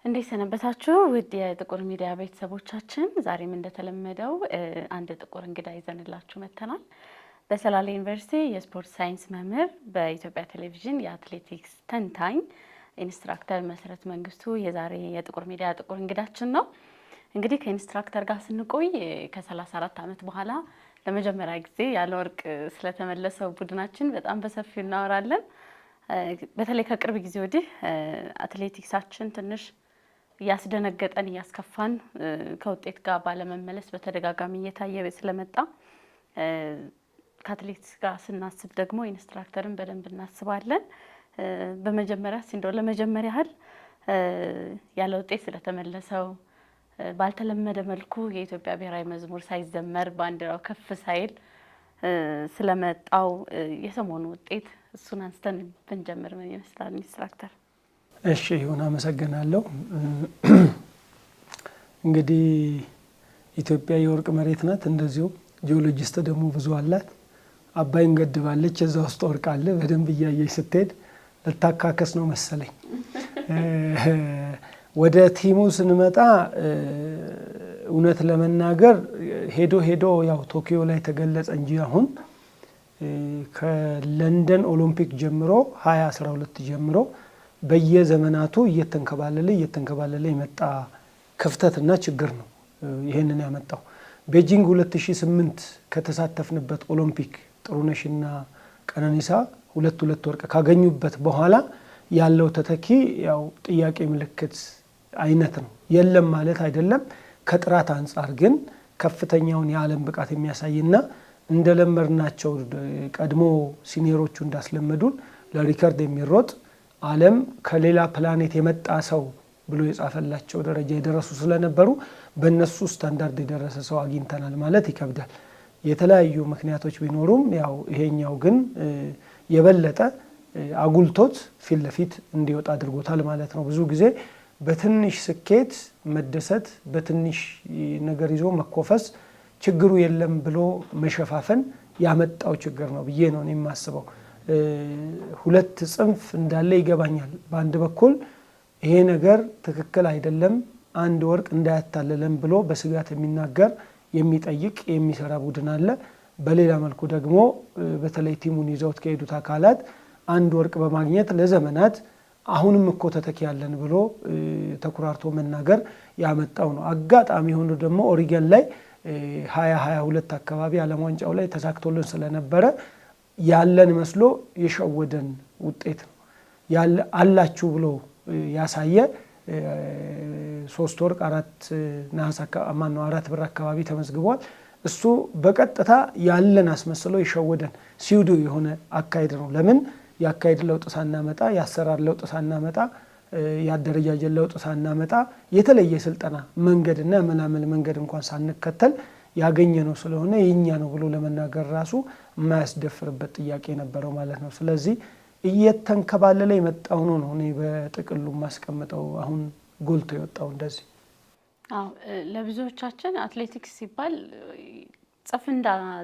እንዴት ሰነበታችሁ ውድ የጥቁር ሚዲያ ቤተሰቦቻችን፣ ዛሬም እንደተለመደው አንድ ጥቁር እንግዳ ይዘንላችሁ መጥተናል። በሰላሌ ዩኒቨርሲቲ የስፖርት ሳይንስ መምህር፣ በኢትዮጵያ ቴሌቪዥን የአትሌቲክስ ተንታኝ ኢንስትራክተር መሰረት መንግስቱ የዛሬ የጥቁር ሚዲያ ጥቁር እንግዳችን ነው። እንግዲህ ከኢንስትራክተር ጋር ስንቆይ ከ34 ዓመት በኋላ ለመጀመሪያ ጊዜ ያለ ወርቅ ስለተመለሰው ቡድናችን በጣም በሰፊው እናወራለን። በተለይ ከቅርብ ጊዜ ወዲህ አትሌቲክሳችን ትንሽ እያስደነገጠን እያስከፋን ከውጤት ጋር ባለመመለስ በተደጋጋሚ እየታየ ስለመጣ ከአትሌቲክስ ጋር ስናስብ ደግሞ ኢንስትራክተርን በደንብ እናስባለን። በመጀመሪያ እንደው ለመጀመሪያ ያህል ያለ ውጤት ስለተመለሰው ባልተለመደ መልኩ የኢትዮጵያ ብሔራዊ መዝሙር ሳይዘመር ባንዲራው ከፍ ሳይል ስለመጣው የሰሞኑ ውጤት እሱን አንስተን ብንጀምር ምን ይመስላል ኢንስትራክተር? እሺ ይሁን፣ አመሰግናለሁ። እንግዲህ ኢትዮጵያ የወርቅ መሬት ናት። እንደዚሁ ጂኦሎጂስት ደግሞ ብዙ አላት። አባይን ገድባለች፣ እዛ ውስጥ ወርቅ አለ። በደንብ እያየች ስትሄድ ልታካከስ ነው መሰለኝ። ወደ ቲሙ ስንመጣ እውነት ለመናገር ሄዶ ያው ቶኪዮ ላይ ተገለጸ እንጂ አሁን ከለንደን ኦሎምፒክ ጀምሮ 2012 ጀምሮ በየዘመናቱ እየተንከባለለ የመጣ ክፍተትና ችግር ነው ይሄንን ያመጣው። ቤጂንግ 2008 ከተሳተፍንበት ኦሎምፒክ ጥሩነሽና ቀነኒሳ ሁለት ወርቅ ካገኙበት በኋላ ያለው ተተኪ ያው ጥያቄ ምልክት አይነት ነው። የለም ማለት አይደለም። ከጥራት አንጻር ግን ከፍተኛውን የዓለም ብቃት የሚያሳይና እንደለመድናቸው ቀድሞ ሲኒየሮቹ እንዳስለመዱን ለሪከርድ የሚሮጥ ዓለም ከሌላ ፕላኔት የመጣ ሰው ብሎ የጻፈላቸው ደረጃ የደረሱ ስለነበሩ በእነሱ ስታንዳርድ የደረሰ ሰው አግኝተናል ማለት ይከብዳል። የተለያዩ ምክንያቶች ቢኖሩም ያው ይሄኛው ግን የበለጠ አጉልቶት ፊት ለፊት እንዲወጣ አድርጎታል ማለት ነው። ብዙ ጊዜ በትንሽ ስኬት መደሰት፣ በትንሽ ነገር ይዞ መኮፈስ፣ ችግሩ የለም ብሎ መሸፋፈን ያመጣው ችግር ነው ብዬ ነው የማስበው። ሁለት ጽንፍ እንዳለ ይገባኛል። በአንድ በኩል ይሄ ነገር ትክክል አይደለም፣ አንድ ወርቅ እንዳያታለለም ብሎ በስጋት የሚናገር የሚጠይቅ የሚሰራ ቡድን አለ። በሌላ መልኩ ደግሞ በተለይ ቲሙን ይዘውት ከሄዱት አካላት አንድ ወርቅ በማግኘት ለዘመናት አሁንም እኮ ተተኪ ያለን ብሎ ተኩራርቶ መናገር ያመጣው ነው። አጋጣሚ ሆኖ ደግሞ ኦሪገን ላይ 2022 አካባቢ ዓለም ዋንጫው ላይ ተሳክቶልን ስለነበረ ያለን መስሎ የሸወደን ውጤት ነው። ያለ አላችሁ ብሎ ያሳየ 3 ወርቅ 4 ነሐስ አራት ብር አካባቢ ተመዝግቧል። እሱ በቀጥታ ያለን አስመስሎ የሸወደን ሲውዱ የሆነ አካሄድ ነው። ለምን ያካሄድ ለውጥ ሳናመጣ፣ ያሰራር ለውጥ ሳናመጣ፣ ያደረጃጀት ለውጥ ሳናመጣ የተለየ ስልጠና መንገድና መላመል መንገድ እንኳን ሳንከተል ያገኘ ነው ስለሆነ የኛ ነው ብሎ ለመናገር ራሱ የማያስደፍርበት ጥያቄ ነበረው ማለት ነው። ስለዚህ እየተንከባለለ የመጣው ነው እኔ በጥቅሉ ማስቀምጠው አሁን ጎልቶ የወጣው እንደዚህ። ለብዙዎቻችን አትሌቲክስ ሲባል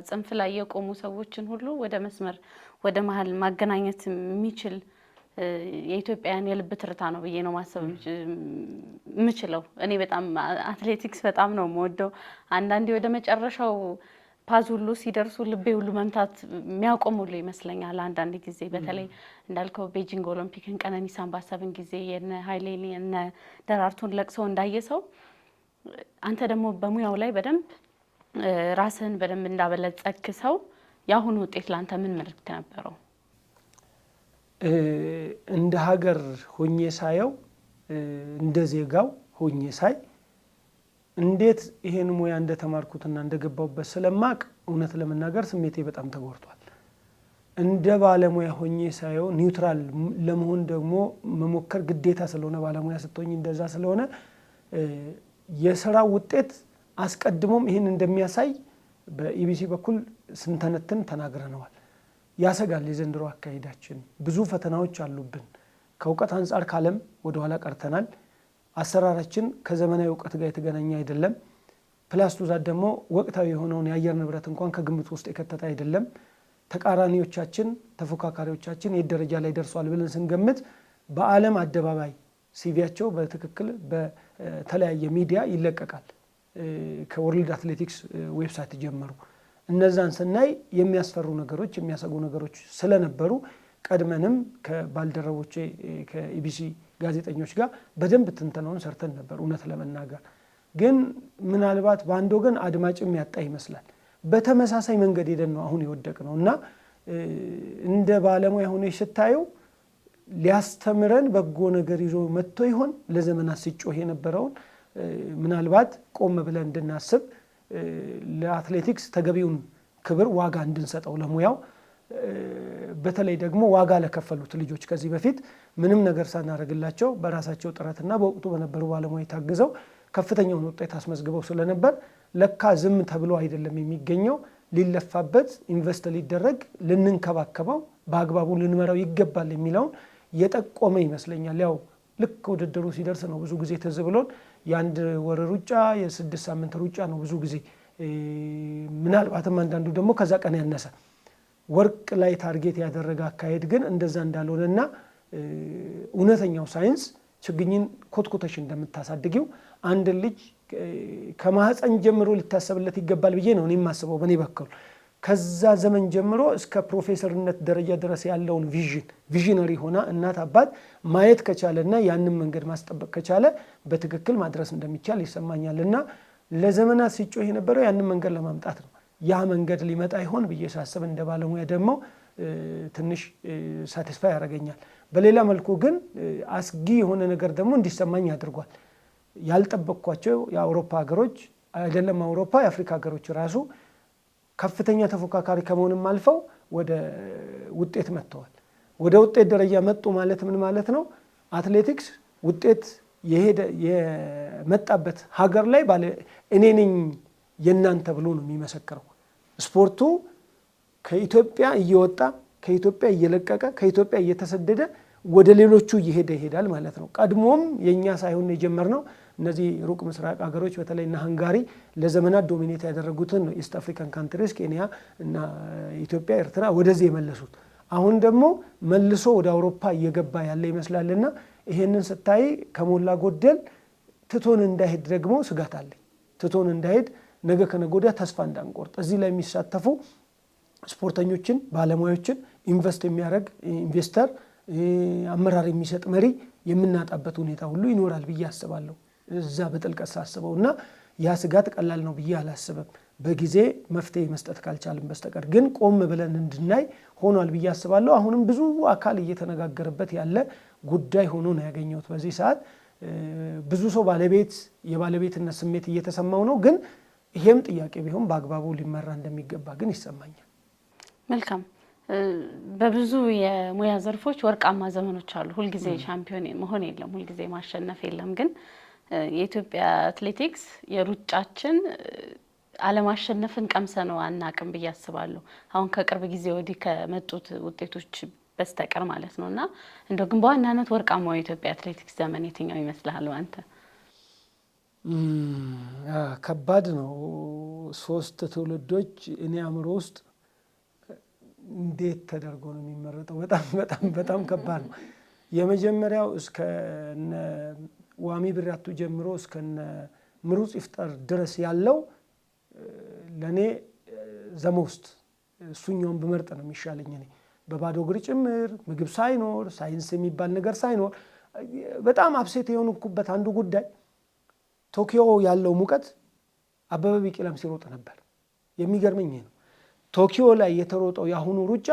ጽንፍ ላይ የቆሙ ሰዎችን ሁሉ ወደ መስመር ወደ መሀል ማገናኘት የሚችል የኢትዮጵያን የልብ ትርታ ነው ብዬ ነው ማሰብ የምችለው። እኔ በጣም አትሌቲክስ በጣም ነው የምወደው። አንዳንዴ ወደ መጨረሻው ፓዝ ሁሉ ሲደርሱ ልቤ ሁሉ መምታት የሚያቆም ሁሉ ይመስለኛል አንዳንድ ጊዜ። በተለይ እንዳልከው ቤጂንግ ኦሎምፒክን ቀነኒሳን ባሰብን ጊዜ የነ ኃይሌን የነ ደራርቱን ለቅሶ እንዳየ ሰው አንተ ደግሞ በሙያው ላይ በደንብ ራስህን በደንብ እንዳበለጸክ ሰው የአሁኑ ውጤት ላንተ ምን መልእክት ነበረው? እንደ ሀገር ሆኜ ሳየው፣ እንደ ዜጋው ሆኜ ሳይ እንዴት ይሄን ሙያ እንደተማርኩትና እንደገባውበት ስለማቅ እውነት ለመናገር ስሜቴ በጣም ተጎድቷል። እንደ ባለሙያ ሆኜ ሳየው ኒውትራል ለመሆን ደግሞ መሞከር ግዴታ ስለሆነ ባለሙያ ስትሆኝ እንደዛ ስለሆነ የስራው ውጤት አስቀድሞም ይህን እንደሚያሳይ በኢቢሲ በኩል ስንተነትን ተናግረነዋል። ያሰጋል። የዘንድሮ አካሄዳችን ብዙ ፈተናዎች አሉብን። ከእውቀት አንጻር ካለም ወደ ኋላ ቀርተናል። አሰራራችን ከዘመናዊ እውቀት ጋር የተገናኘ አይደለም። ፕላስቱ ዛት ደግሞ ወቅታዊ የሆነውን የአየር ንብረት እንኳን ከግምት ውስጥ የከተተ አይደለም። ተቃራኒዎቻችን ተፎካካሪዎቻችን የት ደረጃ ላይ ደርሷል ብለን ስንገምት በዓለም አደባባይ ሲቪያቸው በትክክል በተለያየ ሚዲያ ይለቀቃል። ከወርልድ አትሌቲክስ ዌብሳይት ጀመሩ። እነዛን ስናይ የሚያስፈሩ ነገሮች የሚያሰጉ ነገሮች ስለነበሩ ቀድመንም ከባልደረቦቼ ከኢቢሲ ጋዜጠኞች ጋር በደንብ ትንተናውን ሰርተን ነበር። እውነት ለመናገር ግን ምናልባት በአንድ ወገን አድማጭም ያጣ ይመስላል። በተመሳሳይ መንገድ ሄደን ነው አሁን የወደቅ ነው እና እንደ ባለሙያ ሆነሽ ስታየው ሊያስተምረን በጎ ነገር ይዞ መጥቶ ይሆን? ለዘመናት ሲጮህ የነበረውን ምናልባት ቆም ብለን እንድናስብ ለአትሌቲክስ ተገቢውን ክብር ዋጋ እንድንሰጠው ለሙያው በተለይ ደግሞ ዋጋ ለከፈሉት ልጆች ከዚህ በፊት ምንም ነገር ሳናደርግላቸው በራሳቸው ጥረትና በወቅቱ በነበሩ ባለሙያ ታግዘው ከፍተኛውን ውጤት አስመዝግበው ስለነበር ለካ ዝም ተብሎ አይደለም የሚገኘው፣ ሊለፋበት ኢንቨስት ሊደረግ ልንንከባከበው በአግባቡ ልንመራው ይገባል የሚለውን የጠቆመ ይመስለኛል። ያው ልክ ውድድሩ ሲደርስ ነው ብዙ ጊዜ ትዝ ብሎን የአንድ ወር ሩጫ የ6 ሳምንት ሩጫ ነው ብዙ ጊዜ ምናልባትም አንዳንዱ ደግሞ ከዛ ቀን ያነሰ ወርቅ ላይ ታርጌት ያደረገ አካሄድ ግን እንደዛ እንዳልሆነና እውነተኛው ሳይንስ ችግኝን ኮትኮተሽ እንደምታሳድጊው አንድ ልጅ ከማህፀን ጀምሮ ሊታሰብለት ይገባል ብዬ ነው እኔ የማስበው በእኔ በኩል። ከዛ ዘመን ጀምሮ እስከ ፕሮፌሰርነት ደረጃ ድረስ ያለውን ቪዥነሪ ሆና እናት አባት ማየት ከቻለና ያንን መንገድ ማስጠበቅ ከቻለ በትክክል ማድረስ እንደሚቻል ይሰማኛል። እና ለዘመናት ሲጮህ የነበረው ያንን መንገድ ለማምጣት ነው። ያ መንገድ ሊመጣ ይሆን ብዬ ሳስብ እንደ ባለሙያ ደግሞ ትንሽ ሳቲስፋይ ያደርገኛል። በሌላ መልኩ ግን አስጊ የሆነ ነገር ደግሞ እንዲሰማኝ አድርጓል። ያልጠበቅኳቸው የአውሮፓ ሀገሮች አይደለም አውሮፓ የአፍሪካ ሀገሮች ራሱ ከፍተኛ ተፎካካሪ ከመሆንም አልፈው ወደ ውጤት መጥተዋል። ወደ ውጤት ደረጃ መጡ ማለት ምን ማለት ነው? አትሌቲክስ ውጤት የመጣበት ሀገር ላይ እኔ ነኝ የናንተ ብሎ ነው የሚመሰክረው። ስፖርቱ ከኢትዮጵያ እየወጣ ከኢትዮጵያ እየለቀቀ ከኢትዮጵያ እየተሰደደ ወደ ሌሎቹ እየሄደ ይሄዳል ማለት ነው። ቀድሞም የኛ ሳይሆን የጀመርነው እነዚህ ሩቅ ምስራቅ ሀገሮች በተለይና ሃንጋሪ ለዘመናት ዶሚኔት ያደረጉትን ነው ኢስት አፍሪካን ካንትሪስ ኬንያ እና ኢትዮጵያ ኤርትራ ወደዚህ የመለሱት። አሁን ደግሞ መልሶ ወደ አውሮፓ እየገባ ያለ ይመስላልና ይሄንን ስታይ ከሞላ ጎደል ትቶን እንዳይሄድ ደግሞ ስጋት አለኝ። ትቶን እንዳይሄድ ነገ ከነገ ወዲያ ተስፋ እንዳንቆርጥ እዚህ ላይ የሚሳተፉ ስፖርተኞችን ባለሙያዎችን ኢንቨስት የሚያደርግ ኢንቨስተር አመራር የሚሰጥ መሪ የምናጣበት ሁኔታ ሁሉ ይኖራል ብዬ አስባለሁ። እዛ በጥልቀት ሳስበው እና ያ ስጋት ቀላል ነው ብዬ አላስብም። በጊዜ መፍትሄ መስጠት ካልቻልን በስተቀር ግን ቆም ብለን እንድናይ ሆኗል ብዬ አስባለሁ። አሁንም ብዙ አካል እየተነጋገረበት ያለ ጉዳይ ሆኖ ነው ያገኘሁት በዚህ ሰዓት። ብዙ ሰው የባለቤትነት ስሜት እየተሰማው ነው። ግን ይሄም ጥያቄ ቢሆን በአግባቡ ሊመራ እንደሚገባ ግን ይሰማኛል። መልካም። በብዙ የሙያ ዘርፎች ወርቃማ ዘመኖች አሉ። ሁልጊዜ ሻምፒዮን መሆን የለም፣ ሁልጊዜ ማሸነፍ የለም። ግን የኢትዮጵያ አትሌቲክስ የሩጫችን አለማሸነፍን ቀምሰነው አናቅም ብዬ አስባለሁ። አሁን ከቅርብ ጊዜ ወዲህ ከመጡት ውጤቶች በስተቀር ማለት ነው። እና እንደው ግን በዋናነት ወርቃማው የኢትዮጵያ አትሌቲክስ ዘመን የትኛው ይመስልሃል አንተ? ከባድ ነው። 3 ትውልዶች እኔ አእምሮ ውስጥ እንዴት ተደርጎ ነው የሚመረጠው? በጣም ከባድ ነው። የመጀመሪያው እስከነ ዋሚ ብራቱ ጀምሮ እስከነ ምሩጽ ይፍጠር ድረስ ያለው ለኔ ዘሞስት እሱኛውን ብመርጥ ነው የሚሻለኝ። እኔ በባዶ እግር ጭምር ምግብ ሳይኖር ሳይንስ የሚባል ነገር ሳይኖር በጣም አፕሴት የሆንኩበት አንዱ ጉዳይ ቶኪዮ ያለው ሙቀት አበበ ቢቂላም ሲሮጥ ነበር። የሚገርመኝ ነው ቶኪዮ ላይ የተሮጠው የአሁኑ ሩጫ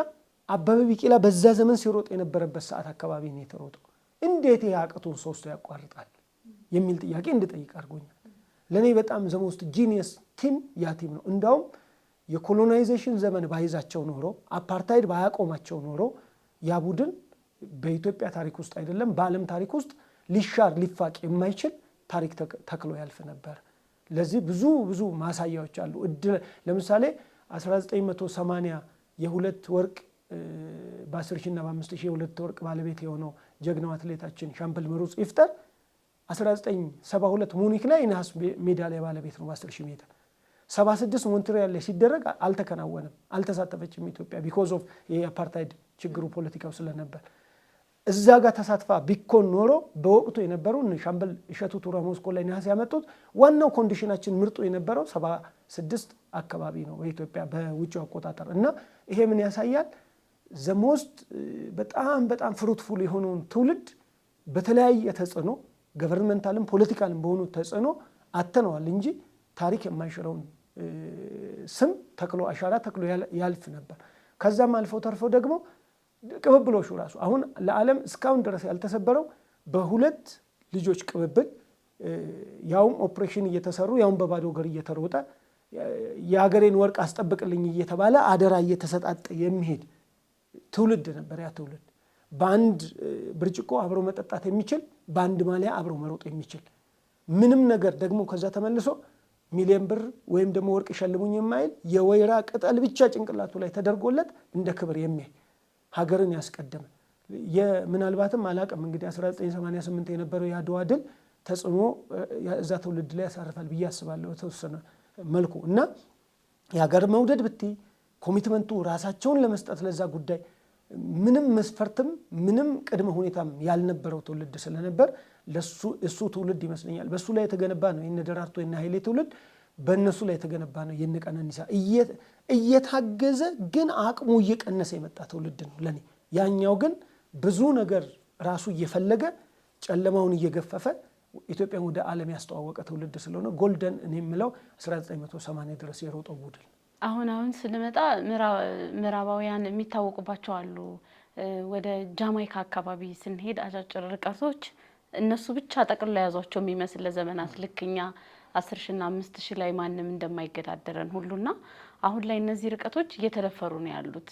አበበ ቢቂላ በዛ ዘመን ሲሮጥ የነበረበት ሰዓት አካባቢ ነው የተሮጠው። እንዴት ይሄ አቅቶን 3 ያቋርጣል የሚል ጥያቄ እንድጠይቅ አድርጎኛል። ለኔ በጣም ዘሞስት ጂኒየስ ቲም ያ ቲም ነው። እንዳውም የኮሎናይዜሽን ዘመን ባይዛቸው ኖሮ አፓርታይድ ባያቆማቸው ኖሮ ያ ቡድን በኢትዮጵያ ታሪክ ውስጥ አይደለም በዓለም ታሪክ ውስጥ ሊሻር ሊፋቅ የማይችል ታሪክ ተክሎ ያልፍ ነበር። ለዚህ ብዙ ማሳያዎች አሉ። ለምሳሌ 1980 የሁለት ወርቅ በ10,000 እና በ5,000 የሁለት ወርቅ ባለቤት የሆነው ጀግናው አትሌታችን ሻምበል ምሩጽ ይፍጠር 1972 ሙኒክ ላይ ነሐስ ሜዳሊያ ባለቤት ነው በ10,000 ሜትር። 76 ሞንትሪያል ላይ ሲደረግ አልተከናወነም፣ አልተሳተፈችም ኢትዮጵያ ቢኮዝ ኦፍ የአፓርታይድ ችግሩ ፖለቲካው ስለነበር። እዛ ጋር ተሳትፋ ቢኮን ኖሮ በወቅቱ የነበረው ሻምበል እሸቱ ቱራ ሞስኮ ላይ ነሐስ ያመጡት ዋናው ኮንዲሽናችን ምርጡ የነበረው 76 አካባቢ ነው በኢትዮጵያ በውጭ አቆጣጠር እና ይሄ ምን ያሳያል ዘሞስት በጣም ፍሩትፉል የሆነውን ትውልድ በተለያየ ተጽዕኖ ገቨርንመንታልም ፖለቲካልም በሆኑ ተጽዕኖ አተነዋል እንጂ ታሪክ የማይሽረውን ስም ተክሎ አሻራ ተክሎ ያልፍ ነበር። ከዛም አልፎ ተርፎ ደግሞ ቅብብሎሹ ራሱ አሁን ለዓለም እስካሁን ድረስ ያልተሰበረው በሁለት ልጆች ቅብብል ያውም ኦፕሬሽን እየተሰሩ ያውም በባዶ እግር እየተሮጠ የሀገሬን ወርቅ አስጠብቅልኝ እየተባለ አደራ እየተሰጣጠ የሚሄድ ትውልድ ነበር። ያ ትውልድ በአንድ ብርጭቆ አብሮ መጠጣት የሚችል በአንድ ማሊያ አብሮ መሮጥ የሚችል ምንም ነገር ደግሞ ከዛ ተመልሶ ሚሊዮን ብር ወይም ደግሞ ወርቅ ሸልሙኝ የማይል የወይራ ቅጠል ብቻ ጭንቅላቱ ላይ ተደርጎለት እንደ ክብር የሚያይ ሀገርን ያስቀደመ ምናልባትም አላቅም እንግዲህ 1988 የነበረው የአድዋ ድል ተጽዕኖ እዛ ትውልድ ላይ ያሳርፋል ብዬ አስባለሁ ተወሰነ መልኩ እና የሀገር መውደድ ብቲ ኮሚትመንቱ ራሳቸውን ለመስጠት ለዛ ጉዳይ ምንም መስፈርትም ምንም ቅድመ ሁኔታም ያልነበረው ትውልድ ስለነበር እሱ ትውልድ ይመስለኛል በሱ ላይ የተገነባ ነው የነ ደራርቱ የነ ኃይሌ ትውልድ በእነሱ ላይ የተገነባ ነው የነ ቀነኒሳ እየታገዘ ግን አቅሙ እየቀነሰ የመጣ ትውልድ ነው ለኔ። ያኛው ግን ብዙ ነገር ራሱ እየፈለገ ጨለማውን እየገፈፈ ኢትዮጵያን ወደ ዓለም ያስተዋወቀ ትውልድ ስለሆነ ጎልደን እኔ የምለው 1980 ድረስ የሮጠው ቡድን። አሁን ስንመጣ ምዕራባውያን የሚታወቁባቸው አሉ። ወደ ጃማይካ አካባቢ ስንሄድ አጫጭር ርቀቶች እነሱ ብቻ ጠቅልለው ያዟቸው የሚመስል ለዘመናት ልክኛ 10,000 እና 5,000 ላይ ማንም እንደማይገዳደረን ሁሉና አሁን ላይ እነዚህ ርቀቶች እየተደፈሩ ነው ያሉት።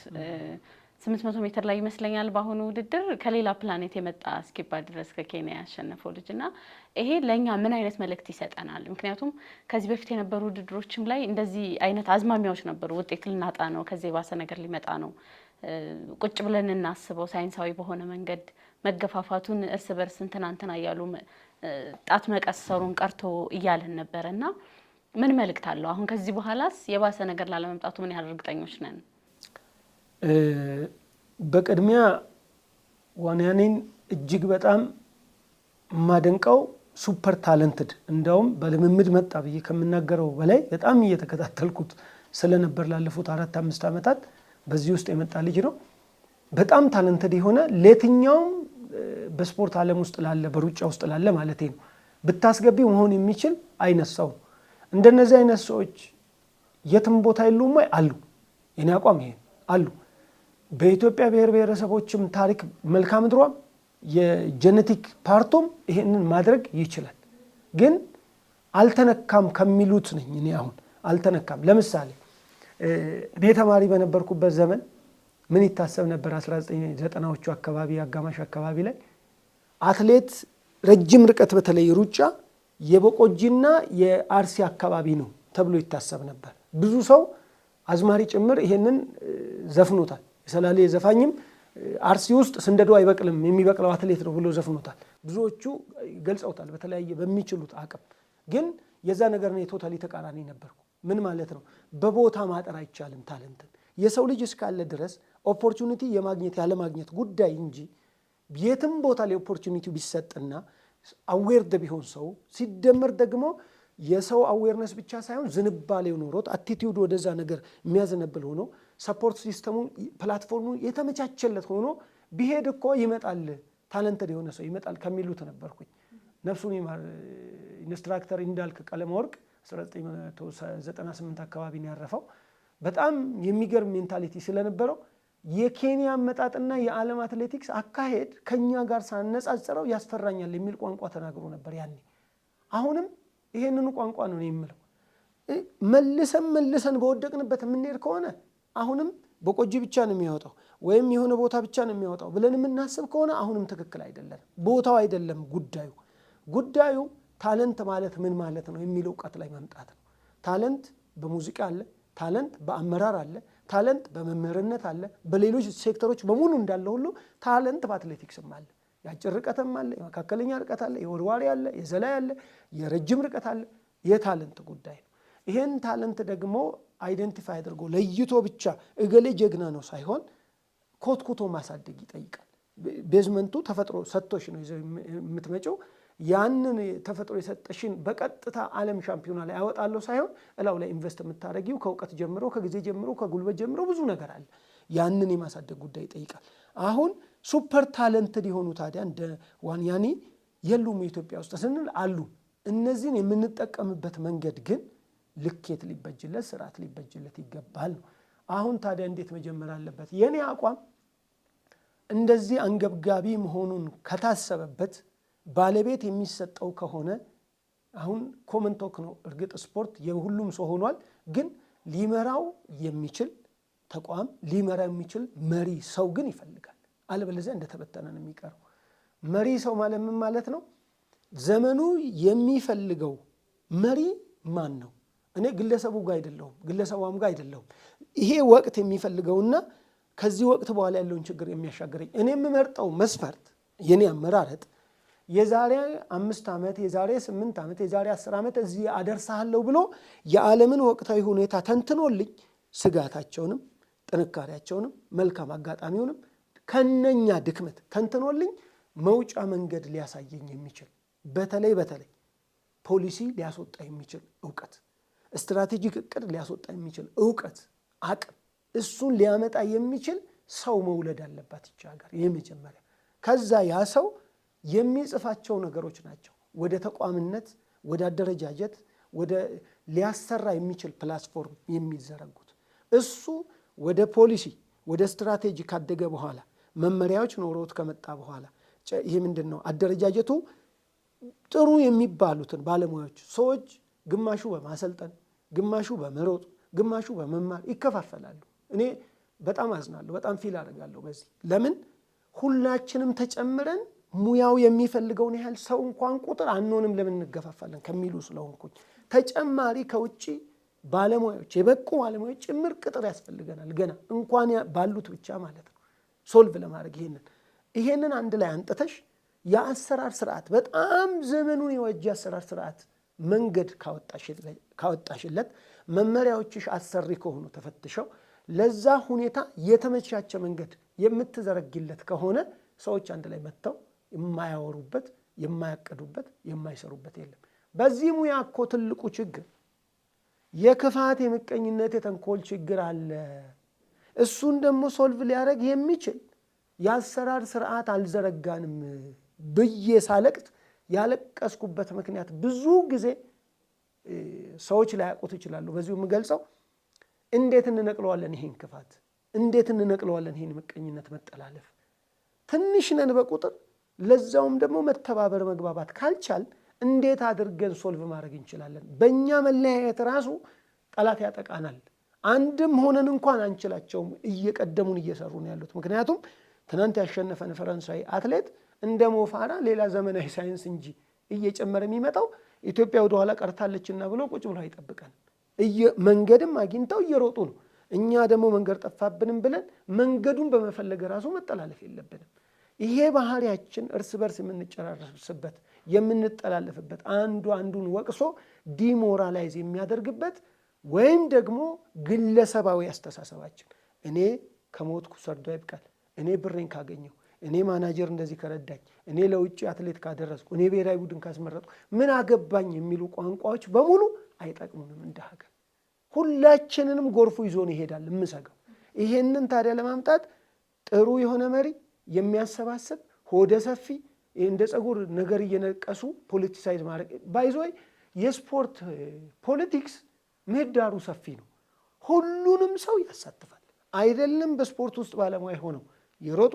800 ሜትር ላይ ይመስለኛል በአሁኑ ውድድር ከሌላ ፕላኔት የመጣ እስኪባል ድረስ ከኬንያ ያሸነፈው ልጅና ይሄ ለኛ ምን አይነት መልእክት ይሰጠናል? ምክንያቱም ከዚህ በፊት የነበሩ ውድድሮችም ላይ እንደዚህ አይነት አዝማሚያዎች ነበሩ። ውጤት ልናጣ ነው፣ ከዚህ የባሰ ነገር ሊመጣ ነው፣ ቁጭ ብለን እናስበው ሳይንሳዊ በሆነ መንገድ መገፋፋቱን እርስ በርስ እንትና እያሉ ጣት መቀሰሩን ቀርቶ እያለን ነበርና ምን መልእክት አለው? አሁን ከዚህ በኋላስ የባሰ ነገር ላለመምጣቱ ምን ያህል እርግጠኞች ነን? በቅድሚያ ዋንያኔን እጅግ በጣም ማደንቀው ሱፐር ታለንትድ እንደውም በልምምድ መጣ ብዬ ከምናገረው በላይ በጣም እየተከታተልኩት ስለነበር ላለፉት 4-5 ዓመታት በዚህ ውስጥ የመጣ ልጅ ነው። በጣም ታለንትድ የሆነ ለየትኛውም በስፖርት ዓለም ውስጥ ላለ በሩጫ ውስጥ ላለ ማለት ነው ብታስገቢው መሆን የሚችል አይነት ሰው። እንደነዚህ አይነት ሰዎች የትም ቦታ የሉም ወይ? አሉ። የኔ አቋም ይሄ አሉ። በኢትዮጵያ ብሔር ብሔረሰቦችም ታሪክ መልካም ምድሯም የጄኔቲክ ፓርቶም ይሄንን ማድረግ ይችላል። ግን አልተነካም ከሚሉት ነኝ እኔ። አሁን አልተነካም። ለምሳሌ እኔ ተማሪ በነበርኩበት ዘመን ምን ይታሰብ ነበር? 1990ዎቹ አካባቢ አጋማሽ አካባቢ ላይ አትሌት ረጅም ርቀት በተለይ ሩጫ የበቆጂና የአርሲ አካባቢ ነው ተብሎ ይታሰብ ነበር። ብዙ ሰው አዝማሪ ጭምር ይሄንን ዘፍኖታል። የሰላሌ ዘፋኝም አርሲ ውስጥ ስንደዶ አይበቅልም የሚበቅለው አትሌት ነው ብሎ ዘፍኖታል። ብዙዎቹ ገልጸውታል በተለያየ በሚችሉት አቅም። ግን የዛ ነገር ነው ቶታሊ ተቃራኒ ነበርኩ። ምን ማለት ነው? በቦታ ማጠር አይቻልም ታለንትን። የሰው ልጅ እስካለ ድረስ ኦፖርቹኒቲ የማግኘት ያለ ማግኘት ጉዳይ እንጂ የትም ቦታ ላይ ኦፖርቹኒቲው ቢሰጥና አዌርድ ቢሆን ሰው ሲደመር ደግሞ የሰው አዌርነስ ብቻ ሳይሆን ዝንባሌው ኖሮት አቲቲዩድ ወደዛ ነገር የሚያዘነብል ሆኖ ሰፖርት ሲስተሙ ፕላትፎርሙ የተመቻቸለት ሆኖ ቢሄድ እኮ ይመጣል፣ ታለንትድ የሆነ ሰው ይመጣል ከሚሉት ነበርኩኝ። ነፍሱን ይማር ኢንስትራክተር እንዳልክ ቀለመወርቅ 1998 አካባቢ ነው ያረፈው። በጣም የሚገርም ሜንታሊቲ ስለነበረው የኬንያ አመጣጥና የዓለም አትሌቲክስ አካሄድ ከኛ ጋር ሳነጻጽረው ያስፈራኛል የሚል ቋንቋ ተናግሮ ነበር ያኔ። አሁንም ይሄንኑ ቋንቋ ነው የምለው። መልሰን በወደቅንበት የምንሄድ ከሆነ አሁንም በቆጂ ብቻ ነው የሚያወጣው ወይም የሆነ ቦታ ብቻ ነው የሚያወጣው ብለን የምናስብ ከሆነ አሁንም ትክክል አይደለም። ቦታው አይደለም ጉዳዩ ታለንት ማለት ምን ማለት ነው የሚለው እውቀት ላይ መምጣት ነው። ታለንት በሙዚቃ አለ፣ ታለንት በአመራር አለ፣ ታለንት በመምህርነት አለ፣ በሌሎች ሴክተሮች በሙሉ እንዳለ ሁሉ ታለንት በአትሌቲክስም አለ። የአጭር ርቀትም አለ፣ የመካከለኛ ርቀት አለ፣ የወርዋሪ አለ፣ የዘላይ አለ፣ የረጅም ርቀት አለ። የታለንት ጉዳይ ነው። ይሄን ታለንት ደግሞ አይደንቲፋይ አድርጎ ለይቶ ብቻ እገሌ ጀግና ነው ሳይሆን ኮትኩቶ ማሳደግ ይጠይቃል። ቤዝመንቱ ተፈጥሮ ሰጥቶሽ ነው ይዘው የምትመጪው። ያንን ተፈጥሮ የሰጠሽን በቀጥታ ዓለም ሻምፒዮና ላይ አወጣለሁ ሳይሆን እላው ላይ ኢንቨስት የምታደርጊው ከእውቀት ጀምሮ ከጊዜ ጀምሮ ከጉልበት ጀምሮ ብዙ ነገር አለ። ያንን የማሳደግ ጉዳይ ይጠይቃል። አሁን ሱፐር ታለንትድ የሆኑ ታዲያ እንደ ዋንያኒ የሉም ኢትዮጵያ ውስጥ ስንል አሉ። እነዚህን የምንጠቀምበት መንገድ ግን ልኬት ሊበጅለት ስርዓት ሊበጅለት ይገባል ነው። አሁን ታዲያ እንዴት መጀመር አለበት? የኔ አቋም እንደዚህ አንገብጋቢ መሆኑን ከታሰበበት ባለቤት የሚሰጠው ከሆነ አሁን ኮመን ቶክ ነው። እርግጥ ስፖርት የሁሉም ሰው ሆኗል፣ ግን ሊመራው የሚችል ተቋም ሊመራ የሚችል መሪ ሰው ግን ይፈልጋል። አለበለዚያ እንደተበተነ ነው የሚቀረው። መሪ ሰው ማለት ምን ማለት ነው? ዘመኑ የሚፈልገው መሪ ማን ነው? እኔ ግለሰቡ ጋር አይደለሁም፣ ግለሰቧም ጋር አይደለሁም። ይሄ ወቅት የሚፈልገውና ከዚህ ወቅት በኋላ ያለውን ችግር የሚያሻገረኝ እኔ የምመርጠው መስፈርት የኔ አመራረጥ የዛሬ 5 ዓመት የዛሬ 8 ዓመት የዛሬ 10 ዓመት እዚህ አደርሳለሁ ብሎ የዓለምን ወቅታዊ ሁኔታ ተንትኖልኝ ስጋታቸውንም ጥንካሬያቸውንም መልካም አጋጣሚውንም ከነኛ ድክመት ተንትኖልኝ መውጫ መንገድ ሊያሳየኝ የሚችል በተለይ ፖሊሲ ሊያስወጣ የሚችል እውቀት፣ ስትራቴጂክ እቅድ ሊያስወጣ የሚችል እውቀት፣ አቅም እሱን ሊያመጣ የሚችል ሰው መውለድ አለባት ይቺ ሀገር የመጀመሪያ። ከዛ ያ ሰው የሚጽፋቸው ነገሮች ናቸው ወደ ተቋምነት፣ ወደ አደረጃጀት፣ ወደ ሊያሰራ የሚችል ፕላትፎርም የሚዘረጉት። እሱ ወደ ፖሊሲ ወደ ስትራቴጂ ካደገ በኋላ መመሪያዎች ኖሮት ከመጣ በኋላ ይህ ምንድን ነው አደረጃጀቱ ጥሩ የሚባሉትን ባለሙያዎች ሰዎች ግማሹ በማሰልጠን ግማሹ በመሮጥ ግማሹ በመማር ይከፋፈላሉ። እኔ በጣም አዝናለሁ፣ በጣም ፊል አደርጋለሁ በዚህ። ለምን ሁላችንም ተጨምረን ሙያው የሚፈልገውን ያህል ሰው እንኳን ቁጥር አንሆንም ለምን እንገፋፋለን ከሚሉ ስለሆንኩኝ ተጨማሪ ከውጪ ባለሙያዎች የበቁ ባለሙያዎች ጭምር ቅጥር ያስፈልገናል። ገና እንኳን ባሉት ብቻ ማለት ነው ሶልቭ ለማድረግ ይሄንን አንድ ላይ አንጥተሽ የአሰራር ስርዓት በጣም ዘመኑን የዋጀ አሰራር ስርዓት መንገድ ካወጣሽለት መመሪያዎችሽ አሰሪ ከሆኑ ተፈትሸው ለዛ ሁኔታ የተመቻቸ መንገድ የምትዘረግለት ከሆነ ሰዎች አንድ ላይ መጥተው የማያወሩበት የማያቀዱበት የማይሰሩበት የለም። በዚህ ሙያ እኮ ትልቁ ችግር የክፋት የምቀኝነት የተንኮል ችግር አለ። እሱን ደግሞ ሶልቭ ሊያደርግ የሚችል የአሰራር ስርዓት አልዘረጋንም ብዬ ሳለቅት ያለቀስኩበት ምክንያት ብዙ ጊዜ ሰዎች ላያውቁት ይችላሉ። በዚሁ የምገልጸው እንዴት እንነቅለዋለን ይሄን ክፋት፣ እንዴት እንነቅለዋለን ይሄን ምቀኝነት መጠላለፍ። ትንሽ ነን በቁጥር ለዛውም ደግሞ መተባበር መግባባት ካልቻል እንዴት አድርገን ሶልቭ ማድረግ እንችላለን? በእኛ መለያየት ራሱ ጠላት ያጠቃናል። አንድም ሆነን እንኳን አንችላቸውም። እየቀደሙን እየሰሩ ነው ያሉት። ምክንያቱም ትናንት ያሸነፈን ፈረንሳዊ አትሌት እንደ ሞፋራ ሌላ ዘመናዊ ሳይንስ እንጂ እየጨመረ የሚመጣው ኢትዮጵያ ወደ ኋላ ቀርታለችና ብሎ ቁጭ ብሎ አይጠብቀን። መንገድም አግኝተው እየሮጡ ነው። እኛ ደግሞ መንገድ ጠፋብንም ብለን መንገዱን በመፈለግ ራሱ መጠላለፍ የለብንም። ይሄ ባህሪያችን እርስ በርስ የምንጨራረስበት የምንጠላለፍበት አንዱ አንዱን ወቅሶ ዲሞራላይዝ የሚያደርግበት ወይም ደግሞ ግለሰባዊ አስተሳሰባችን እኔ ከሞትኩ ሰርዶ ይብቃል፣ እኔ ብሬን ካገኘው፣ እኔ ማናጀር እንደዚህ ከረዳኝ፣ እኔ ለውጭ አትሌት ካደረስኩ፣ እኔ ብሔራዊ ቡድን ካስመረጥኩ ምን አገባኝ የሚሉ ቋንቋዎች በሙሉ አይጠቅሙንም። እንደ ሀገር ሁላችንንም ጎርፉ ይዞን ይሄዳል የምሰጋው። ይሄንን ታዲያ ለማምጣት ጥሩ የሆነ መሪ የሚያሰባስብ ሆደ ሰፊ እንደ ጸጉር ነገር እየነቀሱ ፖለቲሳይዝ ማድረግ ባይዞይ የስፖርት ፖለቲክስ ምህዳሩ ሰፊ ነው። ሁሉንም ሰው ያሳትፋል። አይደለም በስፖርት ውስጥ ባለሙያ ሆነው የሮጡ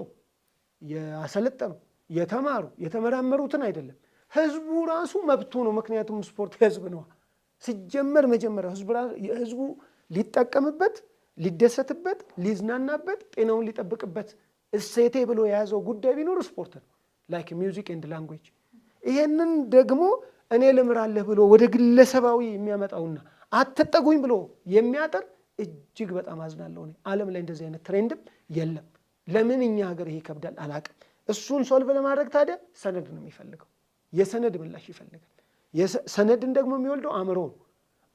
ያሰለጠኑ የተማሩ የተመራመሩትን አይደለም ህዝቡ ራሱ መብቱ ነው። ምክንያቱም ስፖርት ህዝብ ነው ሲጀመር መጀመሪያ ህዝቡ ሊጠቀምበት ሊደሰትበት ሊዝናናበት ጤናውን ሊጠብቅበት እሴቴ ብሎ የያዘው ጉዳይ ቢኖር ስፖርት ነው። ላይክ ሚውዚክ ኤንድ ላንጉዌጅ። ይሄንን ደግሞ እኔ ልምራለህ ብሎ ወደ ግለሰባዊ የሚያመጣውና አትጠጉኝ ብሎ የሚያጠር እጅግ በጣም አዝናለሁ። ዓለም ላይ እንደዚህ አይነት ትሬንድም የለም። ለምን እኛ ሀገር ይሄ ይከብዳል አላቅም። እሱን ሶልቭ ለማድረግ ታዲያ ሰነድ ነው የሚፈልገው። የሰነድ ምላሽ ይፈልጋል። ሰነድን ደግሞ የሚወልደው አእምሮ ነው።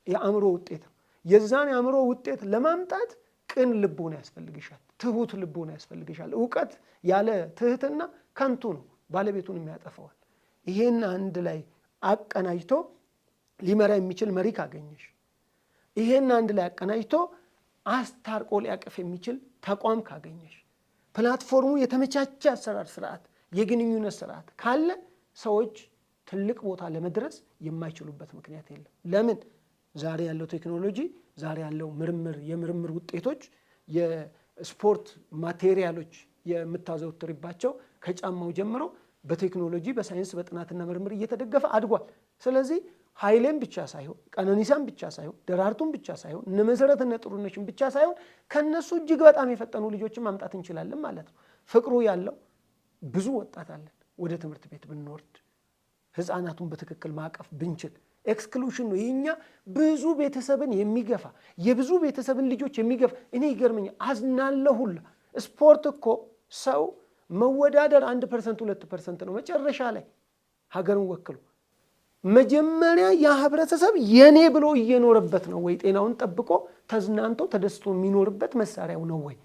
የአእምሮ ውጤት ነው። የዛን የአእምሮ ውጤት ለማምጣት ቅን ልቦና ያስፈልግሻል። ትሁት ልቦና ያስፈልግሻል። እውቀት ያለ ትህትና ከንቱ ነው፣ ባለቤቱን የሚያጠፋዋል። ይሄን አንድ ላይ አቀናጅቶ ሊመራ የሚችል መሪ ካገኘሽ፣ ይሄን አንድ ላይ አቀናጅቶ አስታርቆ ሊያቅፍ የሚችል ተቋም ካገኘሽ፣ ፕላትፎርሙ የተመቻቸ አሰራር ስርዓት፣ የግንኙነት ስርዓት ካለ ሰዎች ትልቅ ቦታ ለመድረስ የማይችሉበት ምክንያት የለም። ለምን? ዛሬ ያለው ቴክኖሎጂ፣ ዛሬ ያለው ምርምር፣ የምርምር ውጤቶች፣ የስፖርት ማቴሪያሎች የምታዘወትርባቸው ከጫማው ጀምሮ በቴክኖሎጂ በሳይንስ በጥናትና ምርምር እየተደገፈ አድጓል። ስለዚህ ኃይሌም ብቻ ሳይሆን ቀነኒሳም ብቻ ሳይሆን ደራርቱም ብቻ ሳይሆን እነ መሰረትና ጥሩነሽም ብቻ ሳይሆን ከነሱ እጅግ በጣም የፈጠኑ ልጆችን ማምጣት እንችላለን ማለት ነው። ፍቅሩ ያለው ብዙ ወጣት አለን። ወደ ትምህርት ቤት ብንወርድ ህፃናቱን በትክክል ማቀፍ ብንችል፣ ኤክስክሉሽን ነው የኛ ብዙ ቤተሰብን የሚገፋ የብዙ ቤተሰብን ልጆች የሚገፋ። እኔ ይገርመኛል፣ አዝናለሁ ሁላ። ስፖርት እኮ ሰው መወዳደር 1% 2% ነው መጨረሻ ላይ ሀገርን ወክሎ። መጀመሪያ ያ ህብረተሰብ የኔ ብሎ እየኖረበት ነው ወይ? ጤናውን ጠብቆ ተዝናንቶ ተደስቶ የሚኖርበት መሳሪያው ነው ወይ?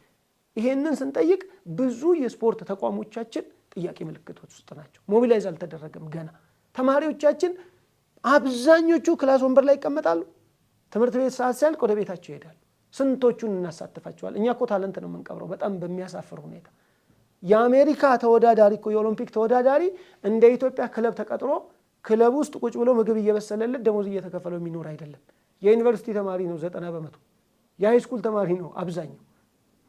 ይሄንን ስንጠይቅ ብዙ የስፖርት ተቋሞቻችን ጥያቄ ምልክቶች ውስጥ ናቸው። ሞቢላይዝ አልተደረገም ገና። ተማሪዎቻችን አብዛኞቹ ክላስ ወንበር ላይ ይቀመጣሉ። ትምህርት ቤት ሰዓት ሲያልቅ ወደ ቤታቸው ይሄዳሉ። ስንቶቹን እናሳትፋቸዋል? እኛ እኮ ታለንት ነው የምንቀብረው በጣም በሚያሳፍር ሁኔታ። የአሜሪካ ተወዳዳሪ እኮ የኦሎምፒክ ተወዳዳሪ እንደ ኢትዮጵያ ክለብ ተቀጥሮ ክለብ ውስጥ ቁጭ ብሎ ምግብ እየበሰለለት ደሞዝ እየተከፈለው የሚኖር አይደለም። የዩኒቨርሲቲ ተማሪ ነው 90%፣ የሃይስኩል ተማሪ ነው አብዛኛው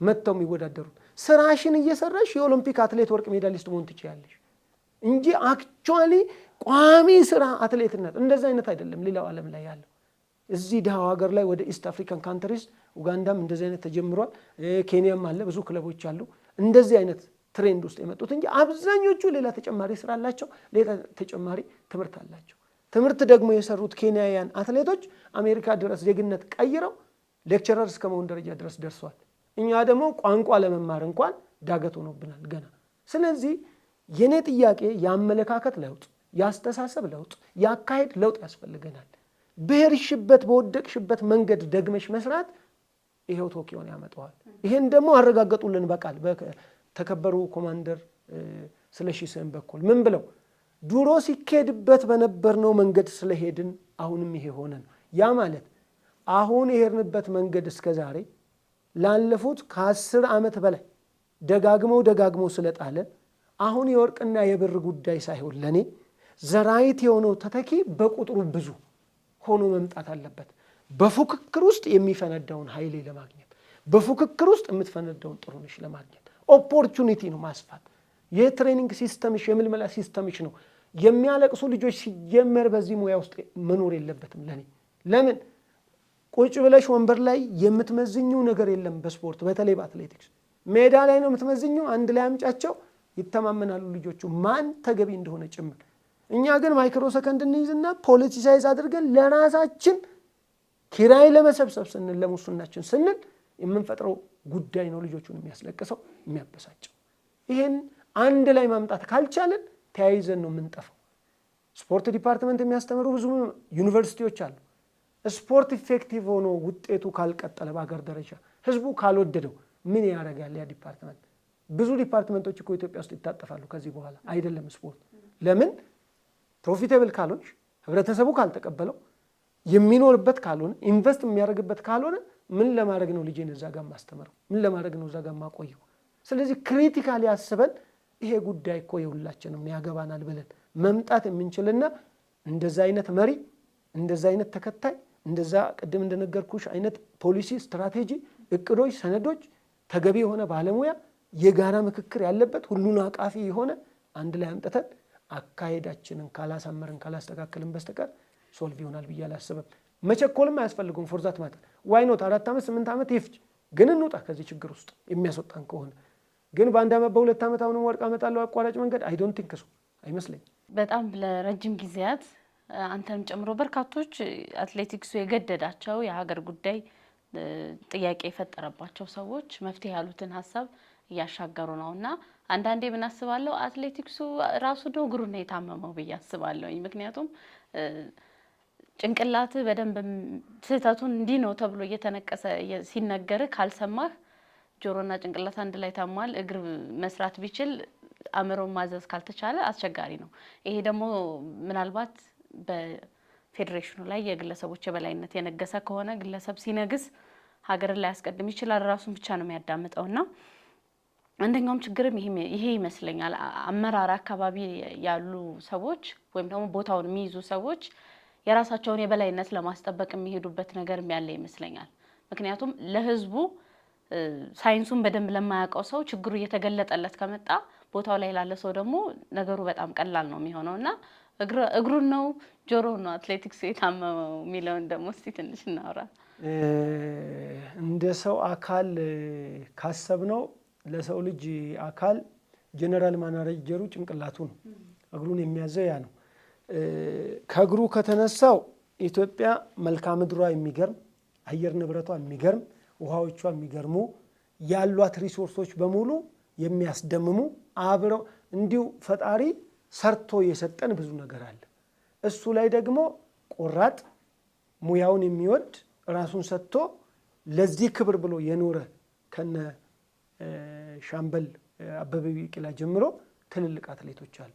መጥተው የሚወዳደሩት። ስራሽን እየሰራሽ የኦሎምፒክ አትሌት ወርቅ ሜዳሊስት መሆን ትችያለሽ እንጂ አክቹዋሊ ቋሚ ስራ አትሌትነት እንደዛ አይነት አይደለም ሌላው ዓለም ላይ ያለው። እዚህ ድሃው ሀገር ላይ ወደ ኢስት አፍሪካን ካንትሪስ ኡጋንዳም እንደዚህ አይነት ተጀምሯል፣ ኬንያም አለ፣ ብዙ ክለቦች አሉ እንደዚህ አይነት ትሬንድ ውስጥ የመጡት እንጂ አብዛኞቹ ሌላ ተጨማሪ ስራ አላቸው፣ ሌላ ተጨማሪ ትምህርት አላቸው። ትምህርት ደግሞ የሰሩት ኬንያውያን አትሌቶች አሜሪካ ድረስ ዜግነት ቀይረው ሌክቸረር እስከ መሆን ደረጃ ድረስ ደርሰዋል። እኛ ደግሞ ቋንቋ ለመማር እንኳን ዳገት ሆኖብናል ገና። ስለዚህ የኔ ጥያቄ የአመለካከት ለውጥ፣ የአስተሳሰብ ለውጥ፣ የአካሄድ ለውጥ ያስፈልገናል። በሄድሽበት በወደቅሽበት መንገድ ደግመሽ መስራት ይሄው ቶኪዮን ያመጣዋል። ይሄን ደግሞ አረጋገጡልን በቃል ተከበሩ ኮማንደር ስለሺ ስህን በኩል ምን ብለው ድሮ ሲኬድበት በነበርነው መንገድ ስለሄድን አሁንም ይሄ ሆነ ነው። ያ ማለት አሁን የሄድንበት መንገድ እስከ ዛሬ ላለፉት ከ10 ዓመት በላይ ደጋግመው ስለጣለን አሁን የወርቅና የብር ጉዳይ ሳይሆን ለኔ ዘራይት የሆነው ተተኪ በቁጥሩ ብዙ ሆኖ መምጣት አለበት። በፉክክር ውስጥ የሚፈነዳውን ኃይሌ ለማግኘት፣ በፉክክር ውስጥ የምትፈነዳውን ጥሩነሽ ለማግኘት ኦፖርቹኒቲ ነው ማስፋት። የትሬኒንግ ሲስተምሽ የምልመላ ሲስተምሽ ነው። የሚያለቅሱ ልጆች ሲጀመር በዚህ ሙያ ውስጥ መኖር የለበትም ለኔ። ለምን ቁጭ ብለሽ ወንበር ላይ የምትመዝኙ ነገር የለም። በስፖርት በተለይ በአትሌቲክስ ሜዳ ላይ ነው የምትመዝኙ። አንድ ላይ አምጫቸው ይተማመናሉ ልጆቹ ማን ተገቢ እንደሆነ ጭምር። እኛ ግን ማይክሮ ሰከንድ እንይዝና ፖለቲሳይዝ አድርገን ለራሳችን ኪራይ ለመሰብሰብ ስንል ለሙስናችን ስንል የምንፈጥረው ጉዳይ ነው ልጆቹን የሚያስለቅሰው የሚያበሳጨው። ይሄን አንድ ላይ ማምጣት ካልቻለን ተያይዘን ነው የምንጠፋው። ስፖርት ዲፓርትመንት የሚያስተምሩ ብዙ ዩኒቨርሲቲዎች አሉ። ስፖርት ኢፌክቲቭ ሆኖ ውጤቱ ካልቀጠለ በሀገር ደረጃ ህዝቡ ካልወደደው ምን ያደርጋል ያ ዲፓርትመንት? ብዙ ዲፓርትመንቶች እኮ ኢትዮጵያ ውስጥ ይታጠፋሉ ከዚህ በኋላ አይደለም ስፖርት። ለምን ፕሮፊቴብል ካልሆንሽ፣ ህብረተሰቡ ካልተቀበለው፣ የሚኖርበት ካልሆነ፣ ኢንቨስት የሚያደርግበት ካልሆነ ምን ለማድረግ ነው ልጄን እዛ ጋር ማስተምረው? ምን ለማድረግ ነው እዛ ጋር ማቆየው? ስለዚህ ክሪቲካሊ ያስበን ይሄ ጉዳይ እኮ የሁላችንም ያገባናል ብለን መምጣት የምንችልና እንደዛ አይነት መሪ፣ እንደዛ አይነት ተከታይ፣ እንደዛ ቅድም እንደነገርኩሽ አይነት ፖሊሲ፣ ስትራቴጂ፣ እቅዶች፣ ሰነዶች፣ ተገቢ የሆነ ባለሙያ፣ የጋራ ምክክር ያለበት ሁሉን አቃፊ የሆነ አንድ ላይ አምጥተን አካሄዳችንን ካላሳመርን ካላስተካከልን በስተቀር ሶልቭ ይሆናል ብዬ አላስብም። መቸኮልም አያስፈልገውም። ፎርዛት ማለት ዋይ ኖት 4 ዓመት 8 ዓመት ይፍጅ፣ ግን እንውጣ ከዚህ ችግር ውስጥ የሚያስወጣን ከሆነ። ግን በ1 ዓመት በ2 ዓመት አሁንም ወርቅ አመጣለሁ አቋራጭ መንገድ አይ ዶንት ቲንክ ሶ አይመስለኝም። በጣም ለረጅም ጊዜያት አንተንም ጨምሮ በርካቶች አትሌቲክሱ የገደዳቸው የሀገር ጉዳይ ጥያቄ የፈጠረባቸው ሰዎች መፍትሄ ያሉትን ሀሳብ እያሻገሩ ነው እና አንዳንዴ ምን አስባለሁ አትሌቲክሱ ራሱ ነው እግሩን የታመመው ብዬ አስባለሁ። ምክንያቱም ጭንቅላት በደንብ ስህተቱን እንዲህ ነው ተብሎ እየተነቀሰ ሲነገር ካልሰማህ ጆሮና ጭንቅላት አንድ ላይ ታሟል። እግር መስራት ቢችል አእምሮን ማዘዝ ካልተቻለ አስቸጋሪ ነው። ይሄ ደግሞ ምናልባት በፌዴሬሽኑ ላይ የግለሰቦች የበላይነት የነገሰ ከሆነ ግለሰብ ሲነግስ ሀገርን ላይ ያስቀድም ይችላል፣ ራሱን ብቻ ነው የሚያዳምጠውና አንደኛውም ችግርም ይሄ ይመስለኛል። አመራር አካባቢ ያሉ ሰዎች ወይም ደግሞ ቦታውን የሚይዙ ሰዎች የራሳቸውን የበላይነት ለማስጠበቅ የሚሄዱበት ነገር ያለ ይመስለኛል። ምክንያቱም ለህዝቡ ሳይንሱን በደንብ ለማያውቀው ሰው ችግሩ እየተገለጠለት ከመጣ ቦታው ላይ ላለ ሰው ደግሞ ነገሩ በጣም ቀላል ነው የሚሆነውና እግሩን ነው ጆሮውን ነው አትሌቲክስ የታመመው የሚለውን ደግሞ እስቲ ትንሽ እናውራ። እንደ ሰው አካል ካሰብነው ለሰው ልጅ አካል ጀነራል ማናጀሩ ጭንቅላቱ ነው። እግሩን የሚያዘው ያ ነው። ከእግሩ ከተነሳው ኢትዮጵያ መልክዓ ምድሯ የሚገርም፣ አየር ንብረቷ የሚገርም፣ ውሃዎቿ የሚገርሙ፣ ያሏት ሪሶርሶች በሙሉ የሚያስደምሙ አብረው እንዲሁ ፈጣሪ ሰርቶ የሰጠን ብዙ ነገር አለ። እሱ ላይ ደግሞ ቆራጥ ሙያውን የሚወድ ራሱን ሰጥቶ ለዚህ ክብር ብሎ የኖረ ከነ ሻምበል አበበ ቢቂላ ጀምሮ ትልልቅ አትሌቶች አሉ።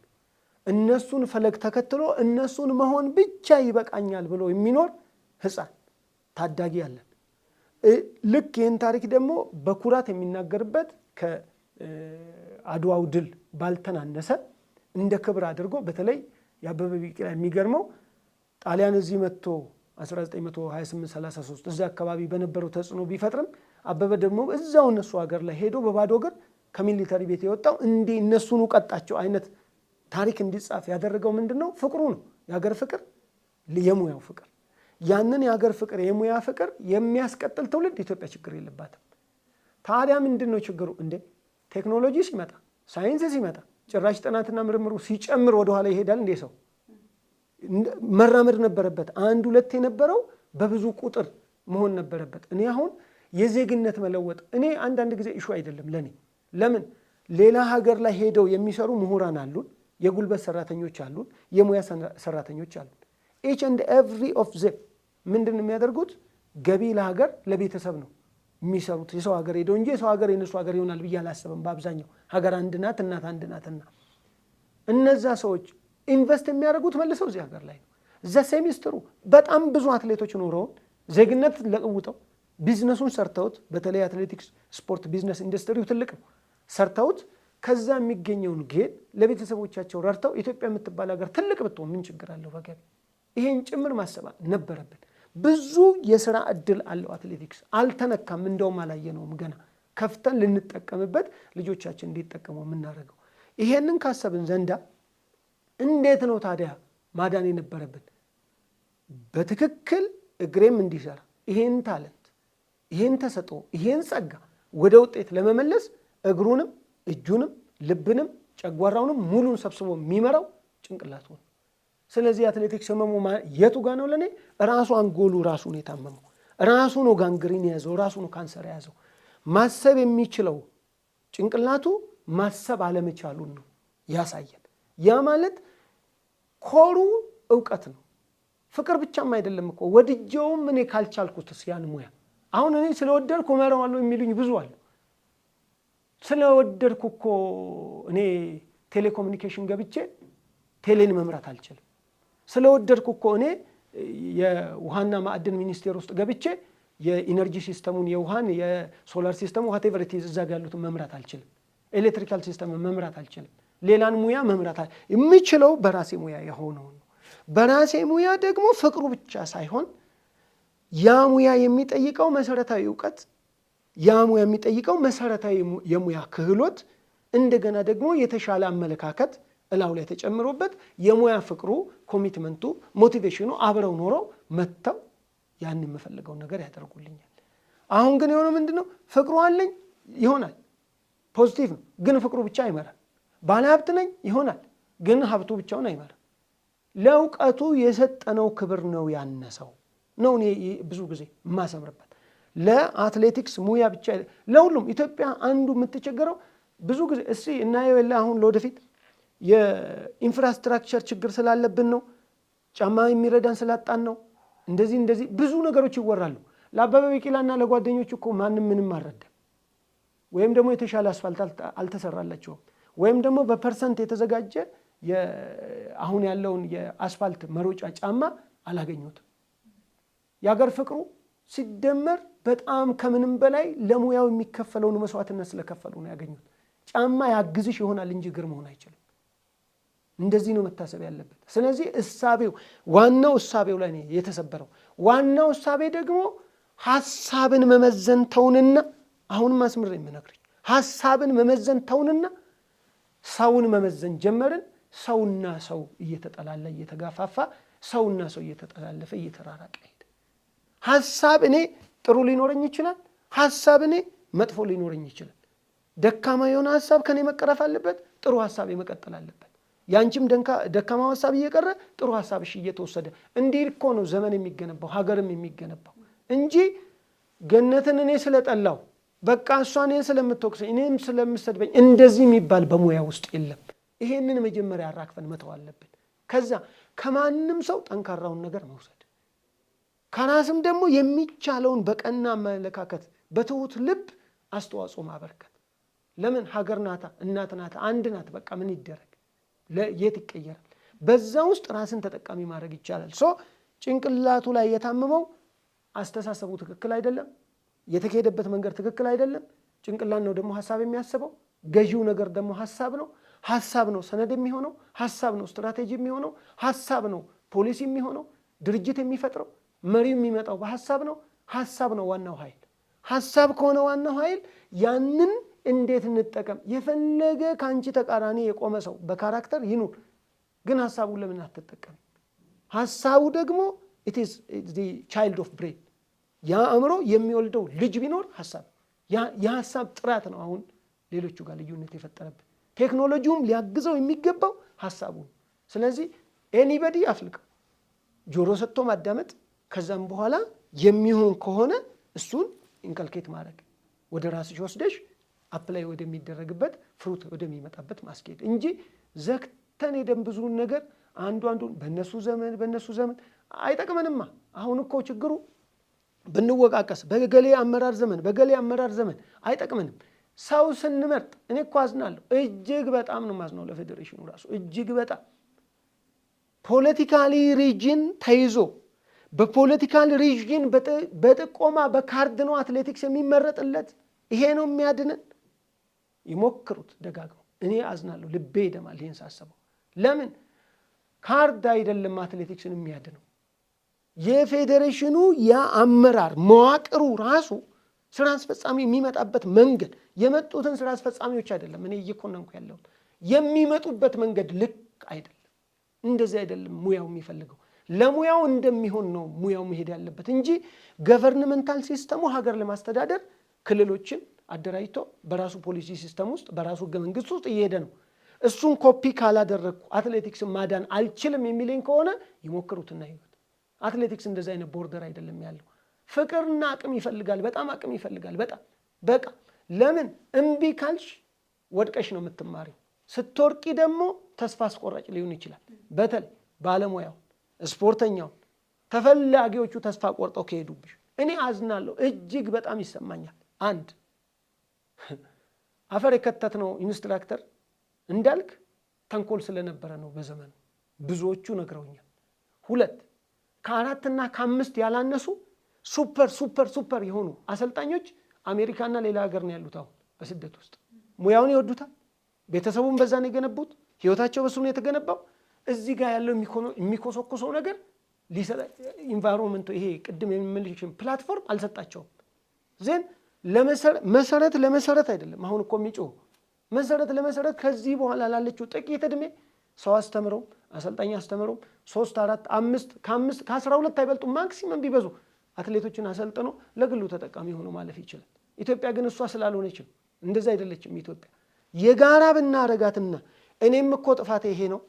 እነሱን ፈለግ ተከትሎ እነሱን መሆን ብቻ ይበቃኛል ብሎ የሚኖር ህፃን ታዳጊ አለን። ልክ ይህን ታሪክ ደግሞ በኩራት የሚናገርበት ከአድዋው ድል ባልተናነሰ እንደ ክብር አድርጎ በተለይ የአበበ ቢቂላ የሚገርመው ጣሊያን እዚህ መጥቶ 1928-33 እዚያ አካባቢ በነበረው ተጽዕኖ ቢፈጥርም አበበ ደግሞ እዛው እነሱ ሀገር ላይ ሄዶ በባዶ እግር ከሚሊተሪ ቤት የወጣው እንዲህ እነሱን ቀጣቸው አይነት ታሪክ እንዲጻፍ ያደረገው ምንድነው? ፍቅሩ ነው። የሀገር ፍቅር፣ የሙያው ፍቅር። ያንን የሀገር ፍቅር፣ የሙያ ፍቅር የሚያስቀጥል ትውልድ ኢትዮጵያ ችግር የለባትም። ታዲያ ምንድነው ችግሩ? እንደ ቴክኖሎጂ ሲመጣ፣ ሳይንስ ሲመጣ፣ ጭራሽ ጥናትና ምርምሩ ሲጨምር ወደኋላ ይሄዳል። እንደ ሰው መራመድ ነበረበት። አንድ ሁለት የነበረው በብዙ ቁጥር መሆን ነበረበት። እኔ አሁን የዜግነት መለወጥ እኔ አንዳንድ ጊዜ ኢሹ አይደለም ለኔ። ለምን ሌላ ሀገር ላይ ሄደው የሚሰሩ ምሁራን አሉን፣ የጉልበት ሰራተኞች አሉን፣ የሙያ ሰራተኞች አሉን። ኢች ኤንድ ኤቭሪ ኦፍ ዘም ምንድን የሚያደርጉት ገቢ ለሀገር ለቤተሰብ ነው የሚሰሩት። የሰው ሀገር ሄደው እንጂ የሰው ሀገር የነሱ ሀገር ይሆናል ብዬ አላስብም። በአብዛኛው ሀገር አንድ ናት፣ እናት አንድ ናትና እነዛ ሰዎች ኢንቨስት የሚያደርጉት መልሰው እዚህ ሀገር ላይ ነው። እዛ ሴሚስትሩ በጣም ብዙ አትሌቶች ኖረውን ዜግነት ለውጠው ቢዝነሱን ሰርተውት፣ በተለይ አትሌቲክስ ስፖርት ቢዝነስ ኢንዱስትሪው ትልቅ ነው፣ ሰርተውት ከዛ የሚገኘውን ጌጥ ለቤተሰቦቻቸው ረድተው ኢትዮጵያ የምትባል ሀገር ትልቅ ብትሆን ምን ችግር አለው በገቢ? ይሄን ጭምር ማሰብ ነበረብን። ብዙ የስራ እድል አለው አትሌቲክስ፣ አልተነካም፣ እንደውም አላየነውም ገና። ከፍተን ልንጠቀምበት ልጆቻችን እንዲጠቀሙ የምናደርገው ይሄንን ካሰብን ዘንዳ እንዴት ነው ታዲያ ማዳን የነበረብን? በትክክል እግሬም እንዲሰራ ይሄን ታለንት፣ ይሄን ተሰጥኦ፣ ይሄን ጸጋ ወደ ውጤት ለመመለስ እግሩንም እጁንም ልብንም ጨጓራውንም ሙሉን ሰብስቦ የሚመራው ጭንቅላቱ ነው። ስለዚህ አትሌቲክስ ህመሙ የቱ ጋ ነው? ለኔ ራሱ አንጎሉ ራሱ ነው የታመመው። ራሱ ነው ጋንግሪን የያዘው፣ ራሱ ነው ካንሰር የያዘው። ማሰብ የሚችለው ጭንቅላቱ ማሰብ አለመቻሉን ነው ያሳየን። ያ ማለት ኮሩ እውቀት ነው። ፍቅር ብቻም አይደለም እኮ ወድጄውም እኔ ካልቻልኩትስ ያን ሙያ አሁን እኔ ስለወደድኩ እመራዋለሁ የሚሉኝ ብዙ አሉ። ስለወደድኩ እኮ እኔ ቴሌኮሙኒኬሽን ገብቼ ቴሌን መምራት አልችልም። ስለወደድኩ እኮ እኔ የውሃና ማዕድን ሚኒስቴር ውስጥ ገብቼ የኢነርጂ ሲስተሙን የውሃን የሶላር ሲስተሙ ዋቴቨር ኢት ኢዝ እዛ ጋር ያሉትን መምራት አልችልም። ኤሌክትሪካል ሲስተም መምራት አልችልም። ሌላን ሙያ መምራት የምችለው በራሴ ሙያ የሆነው ነው። በራሴ ሙያ ደግሞ ፍቅሩ ብቻ ሳይሆን ያ ሙያ የሚጠይቀው መሰረታዊ እውቀት፣ ያ ሙያ የሚጠይቀው መሰረታዊ የሙያ ክህሎት፣ እንደገና ደግሞ የተሻለ አመለካከት እላው ላይ ተጨምሮበት የሙያ ፍቅሩ፣ ኮሚትመንቱ፣ ሞቲቬሽኑ አብረው ኖረው መጥተው ያን የምፈልገው ነገር ያደርጉልኛል። አሁን ግን የሆነው ምንድነው? ፍቅሩ አለኝ ይሆናል፣ ፖዚቲቭ ነው፣ ግን ፍቅሩ ብቻ አይመራም። ባለሀብት ነኝ ይሆናል፣ ግን ሀብቱ ብቻውን አይመራም። ለእውቀቱ የሰጠነው ክብር ነው ያነሰው ነው። እኔ ብዙ ጊዜ የማሰምርበት ለአትሌቲክስ ሙያ ብቻ ለሁሉም ኢትዮጵያ አንዱ የምትቸገረው ብዙ ጊዜ እስቲ እናየው የለ አሁን ለወደፊት የኢንፍራስትራክቸር ችግር ስላለብን ነው፣ ጫማ የሚረዳን ስላጣን ነው፣ እንደዚህ ብዙ ነገሮች ይወራሉ። ለአበበ ቢቂላና ለጓደኞቹ እኮ ማንም ምንም አልረዳም። ወይም ደግሞ የተሻለ አስፋልት አልተሰራላቸውም። ወይም ደግሞ በፐርሰንት የተዘጋጀ አሁን ያለውን የአስፋልት መሮጫ ጫማ አላገኙትም። የሀገር ፍቅሩ ሲደመር በጣም ከምንም በላይ ለሙያው የሚከፈለውን መስዋዕትነት ስለከፈሉ ነው ያገኙት። ጫማ ያግዝሽ ይሆናል እንጂ እግር መሆን አይችልም። እንደዚህ ነው መታሰብ ያለበት። ስለዚህ እሳቤው ዋናው እሳቤው ላይ ነው የተሰበረው። ዋናው እሳቤ ደግሞ ሐሳብን መመዘን ተውንና አሁንም አስምሬ የምነግርሽ ሐሳብን መመዘን ተውንና ሰውን መመዘን ጀመርን። ሰውና ሰው እየተጠላላ እየተጋፋፋ ሰውና ሰው እየተጠላለፈ እየተራራቀ ሄደ። ሐሳብ እኔ ጥሩ ሊኖረኝ ይችላል፣ ሐሳብ እኔ መጥፎ ሊኖረኝ ይችላል። ደካማ የሆነ ሐሳብ ከኔ መቀረፍ አለበት፣ ጥሩ ሐሳብ መቀጠል አለበት። ያንቺም ደካማ ሐሳብ እየቀረ ጥሩ ሐሳብሽ እየተወሰደ እንዲህ እኮ ነው ዘመን የሚገነባው ሀገርም የሚገነባው እንጂ ገነትን እኔ ስለጠላው በቃ እሷ እኔን ስለምትወቅሰኝ እኔም ስለምሰድበኝ እንደዚህ የሚባል በሙያ ውስጥ የለም። ይሄንን መጀመሪያ አራክፈን መተው አለብን። ከዛ ከማንም ሰው ጠንካራውን ነገር መውሰድ፣ ከራስም ደግሞ የሚቻለውን በቀና አመለካከት በትሁት ልብ አስተዋጽኦ ማበርከት። ለምን ሀገር ናታ፣ እናት ናታ፣ አንድ ናት። በቃ ምን ይደረግ፣ የት ይቀየራል? በዛ ውስጥ ራስን ተጠቃሚ ማድረግ ይቻላል። ጭንቅላቱ ላይ የታመመው አስተሳሰቡ ትክክል አይደለም፣ የተካሄደበት መንገድ ትክክል አይደለም። ጭንቅላት ነው ደግሞ ሀሳብ የሚያስበው። ገዢው ነገር ደግሞ ሀሳብ ነው። ሀሳብ ነው ሰነድ የሚሆነው፣ ሀሳብ ነው ስትራቴጂ የሚሆነው፣ ሀሳብ ነው ፖሊሲ የሚሆነው፣ ድርጅት የሚፈጥረው፣ መሪው የሚመጣው በሀሳብ ነው። ሀሳብ ነው ዋናው ኃይል። ሀሳብ ከሆነ ዋናው ኃይል ያንን እንዴት እንጠቀም? የፈለገ ከአንቺ ተቃራኒ የቆመ ሰው በካራክተር ይኑር፣ ግን ሀሳቡን ለምን አትጠቀም? ሀሳቡ ደግሞ it is the child of brain። ያ አእምሮ የሚወልደው ልጅ ቢኖር ሀሳብ፣ የሀሳብ ጥራት ነው አሁን ሌሎቹ ጋር ልዩነት የፈጠረብን። ቴክኖሎጂውም ሊያግዘው የሚገባው ሀሳቡ ነው። ስለዚህ ኤኒበዲ አፍልቀው ጆሮ ሰጥቶ ማዳመጥ፣ ከዛም በኋላ የሚሆን ከሆነ እሱን ኢንከልኬት ማድረግ፣ ወደ ራስሽ ወስደሽ አፕላይ ወደሚደረግበት ፍሩት ወደሚመጣበት ማስኬድ እንጂ ዘግተን የደም ብዙውን ነገር አንዱን በእነሱ ዘመን አይጠቅመንማ። አሁን እኮ ችግሩ ብንወቃቀስ በገሌ አመራር ዘመን አይጠቅመንም። ሰው ስንመርጥ እኔ እኮ አዝናለሁ፣ እጅግ በጣም ነው ማዝነው ለፌዴሬሽኑ ራሱ እጅግ በጣም ፖለቲካሊ ሪጅን ተይዞ በፖለቲካል ሪጅን በጥቆማ በካርድ ነው አትሌቲክስ የሚመረጥለት። ይሄ ነው የሚያድነን? ይሞክሩት ደጋግመው። እኔ አዝናለሁ፣ ልቤ ይደማል ይሄን ሳስበው። ለምን ካርድ አይደለም አትሌቲክስን የሚያድነው? የፌዴሬሽኑ የአመራር መዋቅሩ ራሱ ስራ አስፈጻሚ የሚመጣበት መንገድ፣ የመጡትን ስራ አስፈጻሚዎች አይደለም እኔ እየኮነንኩ ያለሁት፣ የሚመጡበት መንገድ ልክ አይደለም። እንደዚህ አይደለም ሙያው የሚፈልገው። ለሙያው እንደሚሆን ነው ሙያው መሄድ ያለበት እንጂ ገቨርንመንታል ሲስተሙ ሀገር ለማስተዳደር ክልሎችን አደራጅቶ በራሱ ፖሊሲ ሲስተም ውስጥ በራሱ ህገ መንግስት ውስጥ እየሄደ ነው። እሱን ኮፒ ካላደረግኩ አትሌቲክስን ማዳን አልችልም የሚለኝ ከሆነ ይሞክሩትና ይሁት። አትሌቲክስ እንደዚህ አይነት ቦርደር አይደለም ያለው። ፍቅርና አቅም ይፈልጋል፣ በጣም አቅም ይፈልጋል። በቃ ለምን እምቢ ካልሽ ወድቀሽ ነው የምትማሪው። ስትወርቂ ደግሞ ተስፋ አስቆራጭ ሊሆን ይችላል። በተለይ ባለሙያው ስፖርተኛው ተፈላጊዎቹ ተስፋ ቆርጠው ከሄዱብሽ እኔ አዝናለሁ፣ እጅግ በጣም ይሰማኛል። አንድ አፈር የከተት ነው ኢንስትራክተር እንዳልክ ተንኮል ስለነበረ ነው በዘመኑ፣ ብዙዎቹ ነግረውኛል። ሁለት ከአራትና ከአምስት ያላነሱ ሱፐር የሆኑ አሰልጣኞች አሜሪካና ሌላ ሀገር ነው ያሉት። አሁን በስደት ውስጥ ሙያውን ይወዱታል፣ ቤተሰቡን በዛ ነው የገነቡት፣ ህይወታቸው በሱ ነው የተገነባው። እዚህ ጋር ያለው የሚኮሰኮሰው ነገር ኢንቫይሮንመንቱ ይሄ ቅድም የሚመልሽን ፕላትፎርም አልሰጣቸውም። ዜን ለመሰረት አይደለም አሁን እኮ የሚጮህ መሰረት ለመሰረት ከዚህ በኋላ ላለችው ጥቂት ዕድሜ ሰው አስተምረው አሰልጣኝ አስተምረው 3 4 5 ከ12 አይበልጡ ማክሲመም ቢበዙ አትሌቶችን አሰልጥኖ ለግሉ ተጠቃሚ ሆኖ ማለፍ ይችላል። ኢትዮጵያ ግን እሷ ስላልሆነች እንደዛ አይደለችም። ኢትዮጵያ የጋራ ብናረጋትና እኔም እኮ ጥፋቴ ይሄ ነው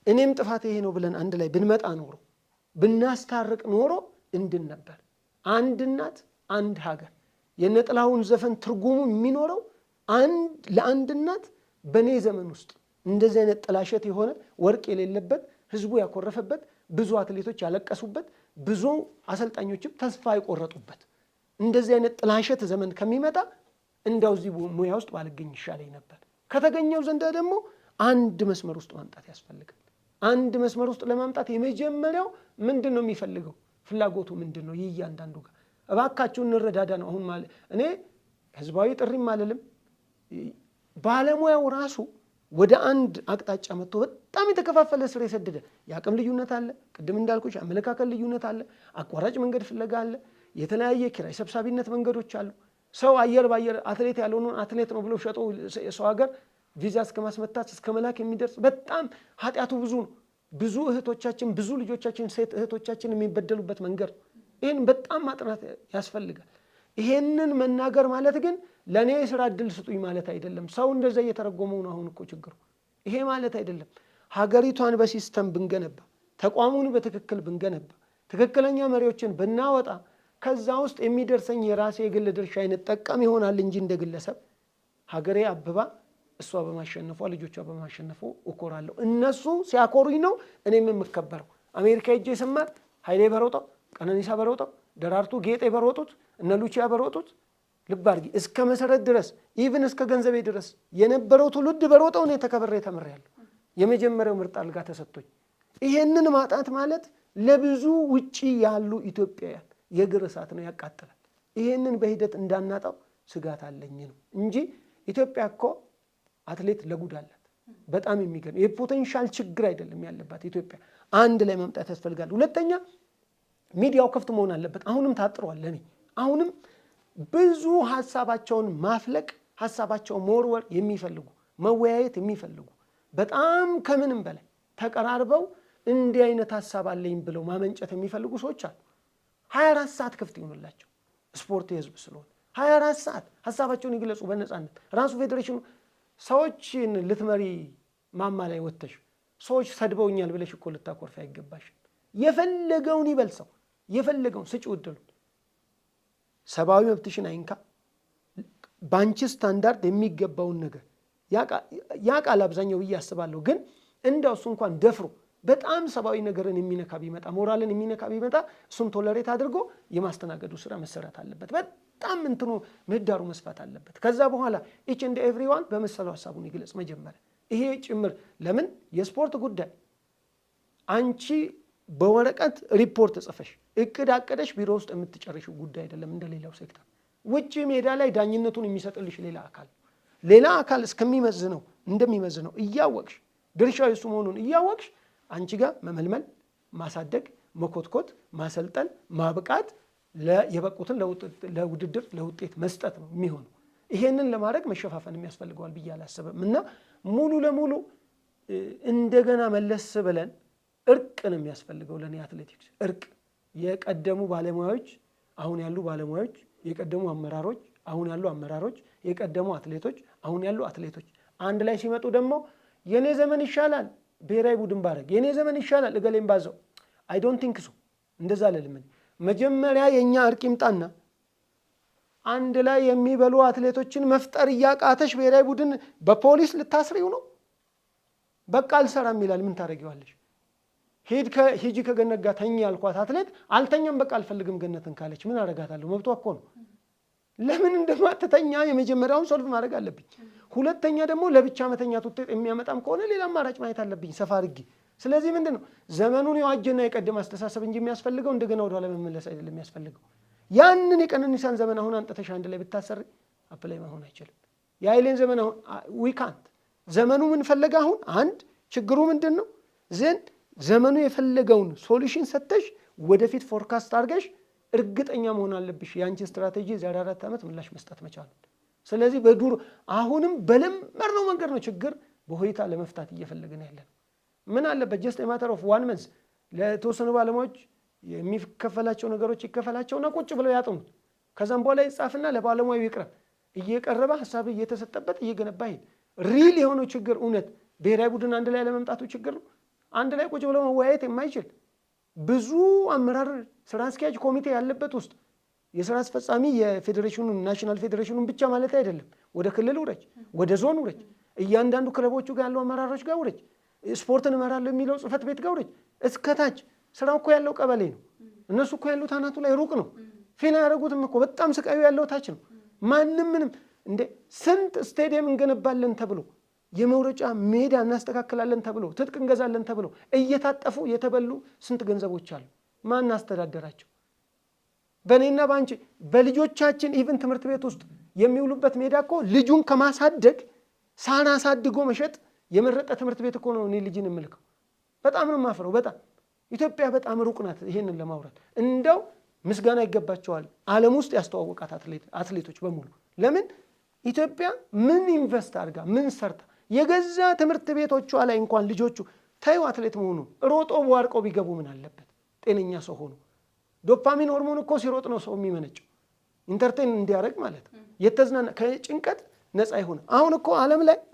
እኔም ጥፋቴ ይሄ ነው ብለን አንድ ላይ ብንመጣ ኖሮ ብናስታርቅ ኖሮ እንድን ነበር። አንድ እናት አንድ ሀገር የነጥላውን ዘፈን ትርጉሙ የሚኖረው ለአንድ እናት በኔ ዘመን ውስጥ እንደዚህ አይነት ጥላሸት የሆነ ወርቅ የሌለበት ህዝቡ ያኮረፈበት ብዙ አትሌቶች ያለቀሱበት ብዙ አሰልጣኞችም ተስፋ የቆረጡበት እንደዚህ አይነት ጥላሸት ዘመን ከሚመጣ እንዳው እዚህ ሙያ ውስጥ ባልገኝ ይሻለኝ ነበር። ከተገኘው ዘንድ ደግሞ አንድ መስመር ውስጥ ማምጣት ያስፈልጋል። አንድ መስመር ውስጥ ለማምጣት የመጀመሪያው ምንድነው የሚፈልገው? ፍላጎቱ ምንድነው? ይያንዳንዱ ጋር እባካችሁ እንረዳዳ ነው። አሁን ማለት እኔ ህዝባዊ ጥሪም አልልም። ባለሙያው ራሱ ወደ አንድ አቅጣጫ መጥቶ በጣም የተከፋፈለ ስር የሰደደ የአቅም ልዩነት አለ። ቅድም እንዳልኩሽ አመለካከት ልዩነት አለ። አቋራጭ መንገድ ፍለጋ አለ። የተለያየ ኪራይ ሰብሳቢነት መንገዶች አሉ። ሰው አየር ባየር አትሌት ያልሆነውን አትሌት ነው ብሎ ሸጦ የሰው ሀገር ቪዛ እስከ ማስመታት እስከ መላክ የሚደርስ በጣም ኃጢአቱ ብዙ ነው። ብዙ እህቶቻችን ብዙ ልጆቻችን ሴት እህቶቻችን የሚበደሉበት መንገድ ነው። ይህን በጣም ማጥናት ያስፈልጋል። ይሄንን መናገር ማለት ግን ለእኔ የስራ እድል ስጡኝ ማለት አይደለም። ሰው እንደዛ እየተረጎመው ነው አሁን እኮ ችግሩ። ይሄ ማለት አይደለም። ሀገሪቷን በሲስተም ብንገነባ፣ ተቋሙን በትክክል ብንገነባ፣ ትክክለኛ መሪዎችን ብናወጣ ከዛ ውስጥ የሚደርሰኝ የራሴ የግል ድርሻ ይጠቀም ይሆናል እንጂ እንደ ግለሰብ ሀገሬ አብባ እሷ በማሸነፏ ልጆቿ በማሸነፉ እኮራለሁ። እነሱ ሲያኮሩኝ ነው እኔም የምከበረው። አሜሪካ ሄጄ ስማር ኃይሌ በሮጠው፣ ቀነኒሳ በሮጠው፣ ደራርቱ ጌጤ በሮጡት፣ እነ ሉቺያ በሮጡት ልብ አድርጊ እስከ መሰረት ድረስ ኢቭን እስከ ገንዘቤ ድረስ የነበረው ትውልድ በሮጠው ነው ተከብሬ ተምሬያለሁ። የመጀመሪያው ምርጥ አልጋ ተሰጥቶኝ። ይሄንን ማጣት ማለት ለብዙ ውጪ ያሉ ኢትዮጵያውያን የእግር እሳት ነው፣ ያቃጥላል። ይሄንን በሂደት እንዳናጣው ስጋት አለኝ ነው እንጂ ኢትዮጵያ እኮ አትሌት ለጉድ አላት። በጣም የሚገርም የፖቴንሻል ችግር አይደለም ያለባት ኢትዮጵያ። አንድ ላይ መምጣት ያስፈልጋል። ሁለተኛ ሚዲያው ክፍት መሆን አለበት። አሁንም ታጥሯል። ለኔ አሁንም ብዙ ሀሳባቸውን ማፍለቅ ሀሳባቸውን መወርወር የሚፈልጉ መወያየት የሚፈልጉ በጣም ከምንም በላይ ተቀራርበው እንዲህ አይነት ሀሳብ አለኝ ብለው ማመንጨት የሚፈልጉ ሰዎች አሉ። 24 ሰዓት ክፍት ይሆንላቸው። ስፖርት የህዝብ ስለሆነ 24 ሰዓት ሀሳባቸውን ይግለጹ በነፃነት። ራሱ ፌዴሬሽኑ ሰዎችን ልትመሪ ማማ ላይ ወጥተሽ ሰዎች ሰድበውኛል ብለሽ እኮ ልታኮርፊ አይገባሽ። የፈለገውን ይበልሰው፣ የፈለገውን ስጪ ውድሉ። ሰብአዊ መብትሽን አይንካ። ባንቺ ስታንዳርድ የሚገባውን ነገር ያቃል አብዛኛው ብዬ አስባለሁ። ግን እንደው እሱ እንኳን ደፍሮ በጣም ሰብአዊ ነገርን የሚነካ ቢመጣ ሞራልን የሚነካ ቢመጣ እሱን ቶለሬት አድርጎ የማስተናገዱ ስራ መሰራት አለበት። በጣም እንትኑ ምህዳሩ መስፋት አለበት። ከዛ በኋላ ኢች እንደ ኤቭሪዋን በመሰለው ሀሳቡን ይግለጽ መጀመሪያ። ይሄ ጭምር ለምን የስፖርት ጉዳይ አንቺ በወረቀት ሪፖርት ጽፈሽ እቅድ አቅደሽ ቢሮ ውስጥ የምትጨርሽው ጉዳይ አይደለም። እንደሌላው ሴክተር ውጪ ሜዳ ላይ ዳኝነቱን የሚሰጥልሽ ሌላ አካል እስከሚመዝነው እንደሚመዝነው እያወቅሽ ድርሻው እሱ መሆኑን እያወቅሽ አንቺ ጋር መመልመል፣ ማሳደግ፣ መኮትኮት፣ ማሰልጠን፣ ማብቃት የበቁትን ለውድድር ለውጤት መስጠት ነው የሚሆነው። ይሄንን ለማድረግ መሸፋፈን የሚያስፈልገዋል ብዬ አላስብም እና ሙሉ ለሙሉ እንደገና መለስ ብለን እርቅ ነው የሚያስፈልገው። ለኔ አትሌቲክስ እርቅ የቀደሙ ባለሙያዎች፣ አሁን ያሉ ባለሙያዎች፣ የቀደሙ አመራሮች፣ አሁን ያሉ አመራሮች፣ የቀደሙ አትሌቶች፣ አሁን ያሉ አትሌቶች አንድ ላይ ሲመጡ ደግሞ የኔ ዘመን ይሻላል ብሔራዊ ቡድን ባረግ፣ የኔ ዘመን ይሻላል እገሌም ባዘው። አይ ዶንት ቲንክ ሶ። እንደዛ ለልምን መጀመሪያ የኛ እርቅ ይምጣና አንድ ላይ የሚበሉ አትሌቶችን መፍጠር እያቃተሽ ብሔራዊ ቡድን በፖሊስ ልታስሪው ነው። በቃ አልሰራም ይላል። ምን ታደርጊዋለሽ? ሂጂ ከገነት ጋር ተኛ ያልኳት አትሌት አልተኛም፣ በቃ አልፈልግም ገነትን ካለች ምን አደርጋታለሁ? መብቷ እኮ ነው። ለምን እንደማትተኛ የመጀመሪያውን ሶልቭ ማድረግ አለብኝ። ሁለተኛ ደግሞ ለብቻ መተኛት ውጤት የሚያመጣም ከሆነ ሌላ አማራጭ ማየት አለብኝ ሰፋ አድርጌ። ስለዚህ ምንድን ነው ዘመኑን የዋጀና የቀደመ አስተሳሰብ እንጂ የሚያስፈልገው እንደገና ወደኋላ መመለስ አይደለም የሚያስፈልገው። ያንን የቀነኒሳን ዘመን አሁን አንጥተሽ አንድ ላይ ብታሰሪ አፕላይ መሆን አይችልም። የኃይሌን ዘመን አሁን ዊካንት ዘመኑ ምን ፈለገ? አሁን አንድ ችግሩ ምንድን ነው ዘንድ ዘመኑ የፈለገውን ሶሉሽን ሰጥተሽ ወደፊት ፎርካስት አድርገሽ እርግጠኛ መሆን አለብሽ የአንቺን ስትራቴጂ ዛሬ 4 ዓመት ምላሽ መስጠት መቻል። ስለዚህ በዱር አሁንም በለመድነው መንገድ ነው ችግር በሆይታ ለመፍታት እየፈለግን ያለን። ምን አለበት ጀስት ማተር ኦፍ 1 መንዝ ለተወሰኑ ባለሙያዎች የሚከፈላቸው ነገሮች ይከፈላቸውና ቁጭ ብለው ያጥኑት። ከዛም በኋላ ይጻፍና ለባለሙያው ይቅረብ። እየቀረበ ሐሳብ እየተሰጠበት እየገነባ ይሄድ። ሪል የሆነው ችግር እውነት ብሔራዊ ቡድን አንድ ላይ ለመምጣቱ ችግር ነው። አንድ ላይ ቁጭ ብለው መወያየት የማይችል ብዙ አመራር ስራ አስኪያጅ ኮሚቴ ያለበት ውስጥ የስራ አስፈጻሚ የፌዴሬሽኑን ናሽናል ፌዴሬሽኑን ብቻ ማለት አይደለም። ወደ ክልል ውረጅ፣ ወደ ዞን ውረጅ፣ እያንዳንዱ ክለቦቹ ጋር ያሉ አመራሮች ጋር ውረጅ፣ ስፖርትን እመራለሁ የሚለው ጽህፈት ቤት ጋር ውረጅ፣ እስከታች ስራው እኮ ያለው ቀበሌ ነው። እነሱ እኮ ያሉት አናቱ ላይ ሩቅ ነው። ፊና ያደረጉትም እኮ በጣም ስቃዩ ያለው ታች ነው። ማንም ምንም እንደ ስንት ስቴዲየም እንገነባለን ተብሎ የመውረጫ ሜዳ እናስተካክላለን ተብሎ ትጥቅ እንገዛለን ተብሎ እየታጠፉ የተበሉ ስንት ገንዘቦች አሉ። ማን አስተዳደራቸው? በእኔና በአንቺ በልጆቻችን ኢቭን ትምህርት ቤት ውስጥ የሚውሉበት ሜዳ እኮ ልጁን ከማሳደግ ሳናሳድጎ መሸጥ የመረጠ ትምህርት ቤት እኮ ነው እኔ ልጅን የምልከው። በጣም ነው የማፍረው። በጣም ኢትዮጵያ በጣም ሩቅ ናት ይሄንን ለማውራት። እንደው ምስጋና ይገባቸዋል ዓለም ውስጥ ያስተዋወቃት አትሌቶች በሙሉ። ለምን ኢትዮጵያ ምን ኢንቨስት አድርጋ ምን ሰርታ የገዛ ትምህርት ቤቶቿ ላይ እንኳን ልጆቹ ታዩ አትሌት መሆኑ ሮጦ ዋርቀው ቢገቡ ምን አለበት? ጤነኛ ሰው ሆኖ ዶፓሚን ሆርሞን እኮ ሲሮጥ ነው ሰው የሚመነጨው። ኢንተርቴን እንዲያደርግ ማለት የተዝናና ከጭንቀት ነፃ ይሆነ። አሁን እኮ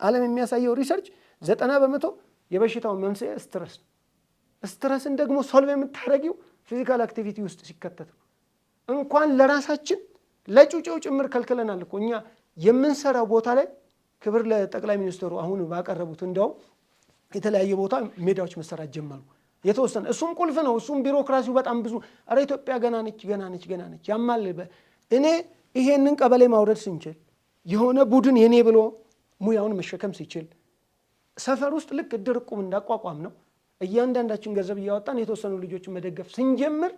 ዓለም የሚያሳየው ሪሰርች 90% የበሽታውን መንስኤ ስትረስ ነው። ስትረስን ደግሞ ሶልቭ የምታደርጊው ፊዚካል አክቲቪቲ ውስጥ ሲከተት ነው። እንኳን ለራሳችን ለጩጬው ጭምር ከልክለናል እኮ እኛ የምንሰራው ቦታ ላይ። ክብር ለጠቅላይ ሚኒስትሩ አሁን ባቀረቡት እንደው የተለያየ ቦታ ሜዳዎች መሰራት ጀመሩ የተወሰነ። እሱም ቁልፍ ነው። እሱም ቢሮክራሲው በጣም ብዙ። አረ ኢትዮጵያ ገና ነች ያማል። እኔ ይሄንን ቀበሌ ማውረድ ስንችል የሆነ ቡድን የኔ ብሎ ሙያውን መሸከም ሲችል ሰፈር ውስጥ ልክ እድር እቁብ እንዳቋቋም ነው እያንዳንዳችን ገንዘብ እያወጣን የተወሰኑ ልጆችን መደገፍ ስንጀምር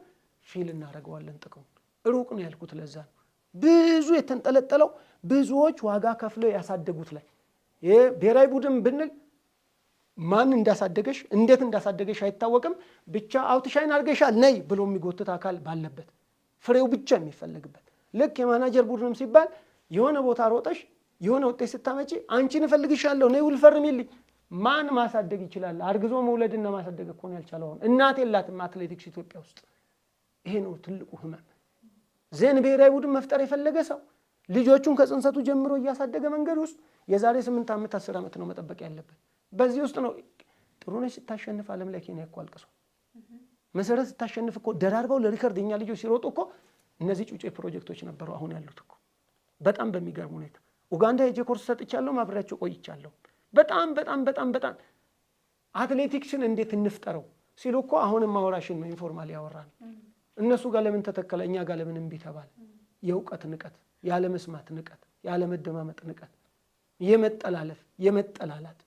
ፊል እናደርገዋለን። ጥቅሙ ሩቅ ነው ያልኩት ለዛ ነው። ብዙ የተንጠለጠለው ብዙዎች ዋጋ ከፍለው ያሳደጉት ላይ ብሔራዊ ቡድን ብንል ማን እንዳሳደገሽ እንዴት እንዳሳደገሽ አይታወቅም። ብቻ አውትሻይን አድርገሻል ነይ ብሎ የሚጎትት አካል ባለበት ፍሬው ብቻ የሚፈለግበት። ልክ የማናጀር ቡድንም ሲባል የሆነ ቦታ ሮጠሽ የሆነ ውጤት ስታመጪ አንቺን እፈልግሻለሁ ነይ ውል ፈርሚልኝ። ማን ማሳደግ ይችላል? አርግዞ መውለድና ማሳደግ እኮ ነው ያልቻለው። እናት የላትም አትሌቲክስ ኢትዮጵያ ውስጥ። ይሄ ነው ትልቁ ህመም። ዜን ብሔራዊ ቡድን መፍጠር የፈለገ ሰው ልጆቹን ከጽንሰቱ ጀምሮ እያሳደገ መንገድ ውስጥ የዛሬ 8 ዓመት 10 ዓመት ነው መጠበቅ ያለበት። በዚህ ውስጥ ነው ጥሩነሽ ስታሸንፍ ዓለም ላይ ኬንያ እኮ አልቅሷል። መሰረት ስታሸንፍ እኮ ደራርበው ለሪከርድ የኛ ልጆች ሲሮጡ እኮ እነዚህ ጩጬ ፕሮጀክቶች ነበሩ አሁን ያሉት እኮ። በጣም በሚገርም ሁኔታ ኡጋንዳ ሄጄ ኮርስ ሰጥቻለሁ፣ ማብሬያቸው ቆይቻለሁ። በጣም አትሌቲክስን እንዴት እንፍጠረው ሲሉ እኮ አሁንም ማወራሽን ነው ኢንፎርማል ያወራን። እነሱ ጋር ለምን ተተከለ እኛ ጋር ለምን እምቢ ተባለ? የእውቀት ንቀት፣ ያለ መስማት ንቀት፣ ያለ መደማመጥ ንቀት፣ የመጠላለፍ የመጠላላት።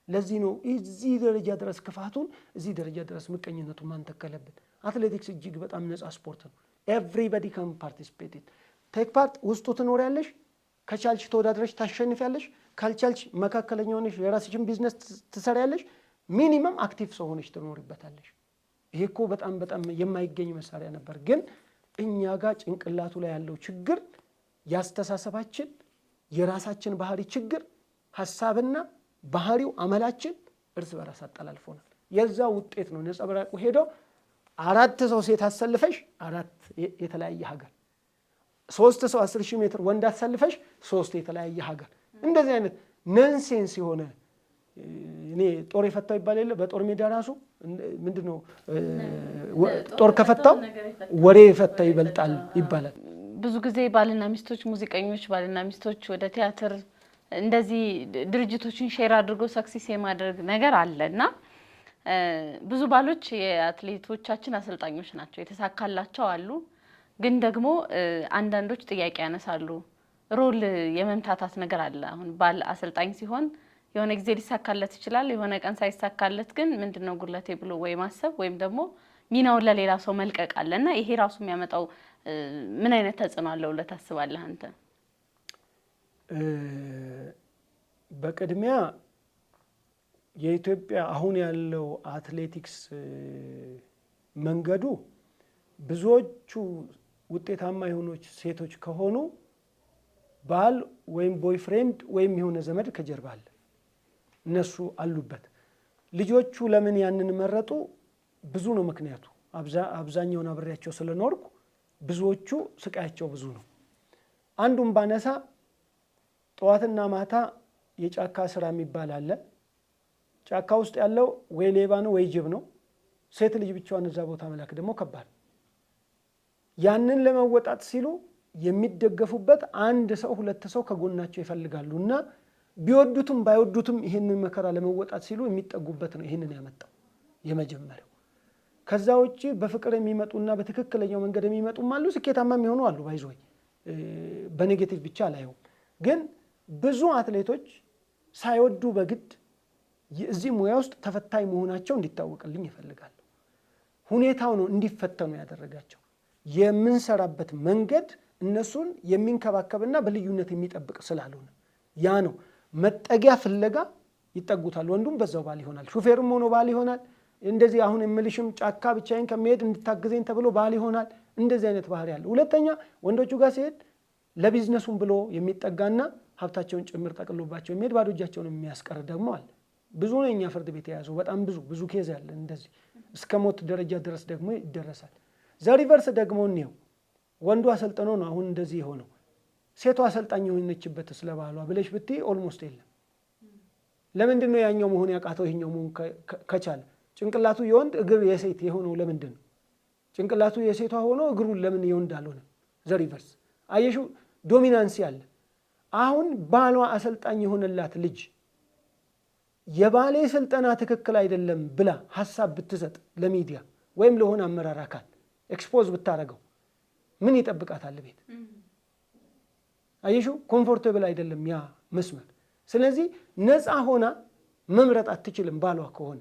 ለዚህ ነው እዚህ ደረጃ ድረስ ክፋቱን፣ እዚህ ደረጃ ድረስ ምቀኝነቱን ማን ተከለብን? አትሌቲክስ እጅግ በጣም ነፃ ስፖርት ነው። ኤቭሪባዲ ካን ፓርቲሲፔት ቴክ ፓርት። ውስጡ ትኖሪያለሽ፣ ከቻልሽ ተወዳድረሽ ታሸንፊያለሽ፣ ካልቻልሽ መካከለኛ ሆነሽ የራስሽን ቢዝነስ ትሰሪያለሽ፣ ሚኒመም አክቲቭ ሰው ሆነሽ ትኖሪበታለሽ። ይሄ እኮ በጣም የማይገኝ መሳሪያ ነበር። ግን እኛ ጋር ጭንቅላቱ ላይ ያለው ችግር ያስተሳሰባችን የራሳችን ባህሪ ችግር፣ ሐሳብና ባህሪው አመላችን እርስ በራስ አጠላልፎናል። የዛ ውጤት ነው ነጸብራቁ ሄዶ 4 ሰው ሴት አሰልፈሽ 4 የተለያየ ሀገር፣ 3 ሰው 10,000 ሜትር ወንድ አሰልፈሽ 3 የተለያየ ሀገር። እንደዚህ አይነት ነንሴንስ የሆነ እኔ ጦር የፈታው ይባል የለ በጦር ሜዳ ራሱ ምንድነው ጦር ከፈታው ወሬ የፈታው ይበልጣል ይባላል። ብዙ ጊዜ ባልና ሚስቶች ሙዚቀኞች ባልና ሚስቶች ወደ ቲያትር እንደዚህ ድርጅቶችን ሼር አድርገው ሰክሲስ የማድረግ ነገር አለና ብዙ ባሎች የአትሌቶቻችን አሰልጣኞች ናቸው፣ የተሳካላቸው አሉ። ግን ደግሞ አንዳንዶች ጥያቄ ያነሳሉ። ሮል የመምታታት ነገር አለ። አሁን ባል አሰልጣኝ ሲሆን የሆነ ጊዜ ሊሳካለት ይችላል፣ የሆነ ቀን ሳይሳካለት ግን ምንድነው ጉድለቴ ብሎ ወይ ማሰብ ወይም ደግሞ ሚናውን ለሌላ ሰው መልቀቅ አለና ይሄ ራሱ የሚያመጣው ምን አይነት ተጽዕኖ አለው ብለህ ታስባለህ አንተ? በቅድሚያ የኢትዮጵያ አሁን ያለው አትሌቲክስ መንገዱ ብዙዎቹ ውጤታማ የሆኑች ሴቶች ከሆኑ ባል ወይም ቦይፍሬንድ ወይም የሆነ ዘመድ ከጀርባ አለ፣ እነሱ አሉበት። ልጆቹ ለምን ያንን መረጡ? ብዙ ነው ምክንያቱ። አብዛኛውን አብሬያቸው ስለኖርኩ ብዙዎቹ ስቃያቸው ብዙ ነው። አንዱን ባነሳ ጠዋትና ማታ የጫካ ስራ የሚባል አለ። ጫካ ውስጥ ያለው ወይ ሌባ ነው ወይ ጅብ ነው። ሴት ልጅ ብቻዋን እዛ ቦታ መላክ ደግሞ ከባድ። ያንን ለመወጣት ሲሉ የሚደገፉበት 1 ሰው 2 ሰው ከጎናቸው ይፈልጋሉ እና ቢወዱትም ባይወዱትም ይህንን መከራ ለመወጣት ሲሉ የሚጠጉበት ነው። ይህንን ያመጣው የመጀመሪያው። ከዛ ውጪ በፍቅር የሚመጡና በትክክለኛው መንገድ የሚመጡም አሉ፣ ስኬታማ የሚሆኑ አሉ። ባይዞይ በኔጌቲቭ ብቻ አላየውም። ግን ብዙ አትሌቶች ሳይወዱ በግድ እዚህ ሙያ ውስጥ ተፈታኝ መሆናቸው እንዲታወቅልኝ ይፈልጋሉ። ሁኔታው ነው እንዲፈተኑ ያደረጋቸው። የምንሰራበት መንገድ እነሱን የሚንከባከብና በልዩነት የሚጠብቅ ስላልሆነ ያ ነው። መጠጊያ ፍለጋ ይጠጉታል። ወንዱም በዛው ባል ይሆናል፣ ሹፌርም ሆኖ ባል ይሆናል። እንደዚህ አሁን የምልሽም ጫካ ብቻዬን ከመሄድ እንድታግዘኝ ተብሎ ባል ይሆናል። እንደዚህ አይነት ባህሪ ያለ። ሁለተኛ ወንዶቹ ጋር ሲሄድ ለቢዝነሱም ብሎ የሚጠጋና ሀብታቸውን ጭምር ጠቅሎባቸው የሚሄድ ባዶ እጃቸውን የሚያስቀር ደግሞ አለ። ብዙ ነው እኛ ፍርድ ቤት የያዘው፣ በጣም ብዙ ኬዝ ያለ እንደዚህ እስከ ሞት ደረጃ ድረስ ደግሞ ይደረሳል። ዘሪቨርስ ደግሞ እኔው ወንዱ አሰልጥኖ ነው አሁን እንደዚህ የሆነው። ሴቷ አሰልጣኝ የሆነችበት ስለ ባህሏ ብለሽ ብትይ ኦልሞስት የለም። ለምንድን ነው ያኛው መሆን ያቃተው ይሄኛው መሆን ከቻለ? ጭንቅላቱ የወንድ እግር የሴት የሆነው ለምንድን ነው? ጭንቅላቱ የሴቷ ሆኖ እግሩን ለምን የወንድ አልሆነም? ዘሪቨርስ አየሹ፣ ዶሚናንሲ አለ። አሁን ባሏ አሰልጣኝ የሆነላት ልጅ የባሌ ስልጠና ትክክል አይደለም ብላ ሀሳብ ብትሰጥ ለሚዲያ ወይም ለሆነ አመራር አካል ኤክስፖዝ ብታረገው ምን ይጠብቃታል ቤት? አየሹ፣ ኮምፎርቴብል አይደለም ያ መስመር። ስለዚህ ነፃ ሆና መምረጥ አትችልም። ባሏ ከሆነ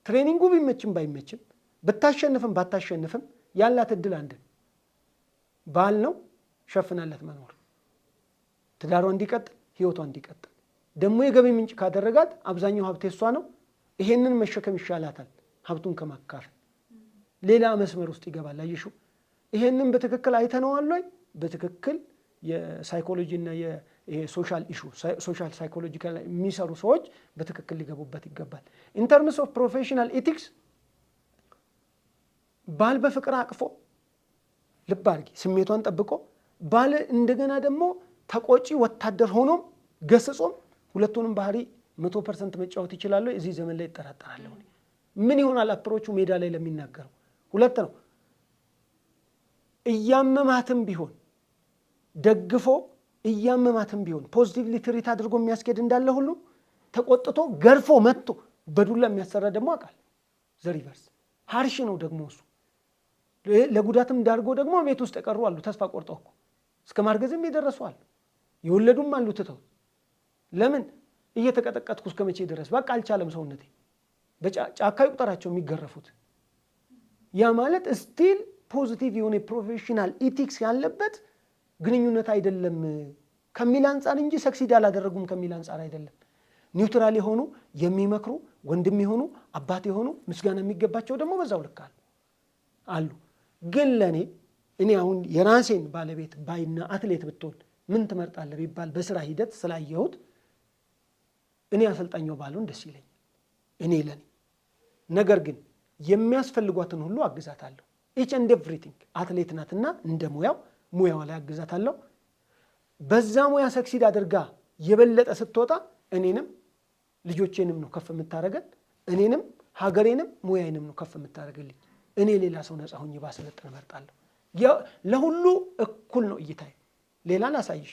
ትሬኒንጉ ቢመችም ባይመችም ብታሸንፍም ባታሸንፍም ያላት እድል አንድ ባል ነው፣ ሸፍናለት መኖር፣ ትዳሯ እንዲቀጥል፣ ህይወቷ እንዲቀጥል። ደግሞ የገቢ ምንጭ ካደረጋት አብዛኛው ሀብት የሷ ነው። ይሄንን መሸከም ይሻላታል ሀብቱን ከማካፈል። ሌላ መስመር ውስጥ ይገባል። አየሹ፣ ይሄንን በትክክል አይተነዋል ወይ? በትክክል የሳይኮሎጂ እና የሶሻል ኢሹ ሶሻል ሳይኮሎጂ የሚሰሩ ሰዎች በትክክል ሊገቡበት ይገባል። ኢንተርምስ ኦፍ ፕሮፌሽናል ኢቲክስ ባል በፍቅር አቅፎ ልብ አድርጊ ስሜቷን ጠብቆ ባል እንደገና ደግሞ ተቆጪ ወታደር ሆኖም ገስጾም ሁለቱንም ባህሪ 100% መጫወት ይችላሉ። እዚህ ዘመን ላይ ይጠራጠራለሁ። ምን ይሆናል አፕሮቹ ሜዳ ላይ ለሚናገረው? ሁለት ነው። እያመማትም ቢሆን ደግፎ እያመማትም ቢሆን ፖዚቲቭሊ ትሪት አድርጎ የሚያስኬድ እንዳለ ሁሉ ተቆጥቶ ገርፎ መጥቶ በዱላ የሚያሰራ ደግሞ አውቃል። ዘሪቨርስ ሃርሽ ነው ደግሞ እሱ። ለጉዳትም ዳርጎ ደግሞ ቤት ውስጥ የቀሩ አሉ። ተስፋ ቆርጠው እኮ እስከ ማርገዝም የደረሱ አሉ። የወለዱም አሉ ትተው። ለምን እየተቀጠቀጥኩ እስከ መቼ ድረስ በቃ አልቻለም ሰውነቴ። በጫካ ይቁጠራቸው የሚገረፉት። ያ ማለት ስቲል ፖዚቲቭ የሆነ ፕሮፌሽናል ኢቲክስ ያለበት ግንኙነት አይደለም ከሚል አንጻር እንጂ ሰክሲድ አላደረጉም ከሚል አንጻር አይደለም። ኒውትራል የሆኑ የሚመክሩ ወንድም የሆኑ አባት የሆኑ ምስጋና የሚገባቸው ደግሞ በዛው ልክ አሉ። ግን ለኔ እኔ አሁን የራሴን ባለቤት ባይና አትሌት ብትሆን ምን ትመርጣለህ ቢባል በስራ ሂደት ስላየሁት እኔ አሰልጣኛው ባልሆን ደስ ይለኛል። እኔ ለኔ ነገር ግን የሚያስፈልጓትን ሁሉ አግዛታለሁ። ኢች ኤንድ ኤቭሪቲንግ አትሌት ናትና እንደ ሙያዋ ላይ አግዛታለሁ። በዛ ሙያ ሰክሲድ አድርጋ የበለጠ ስትወጣ እኔንም ልጆቼንም ነው ከፍ የምታረገን፣ እኔንም ሀገሬንም ሙያዬንም ነው ከፍ የምታረገልኝ። እኔ ሌላ ሰው ነፃ ሆኜ ባሰለጥን እመርጣለሁ። ለሁሉ እኩል ነው እይታዬ። ሌላ ላሳይሽ።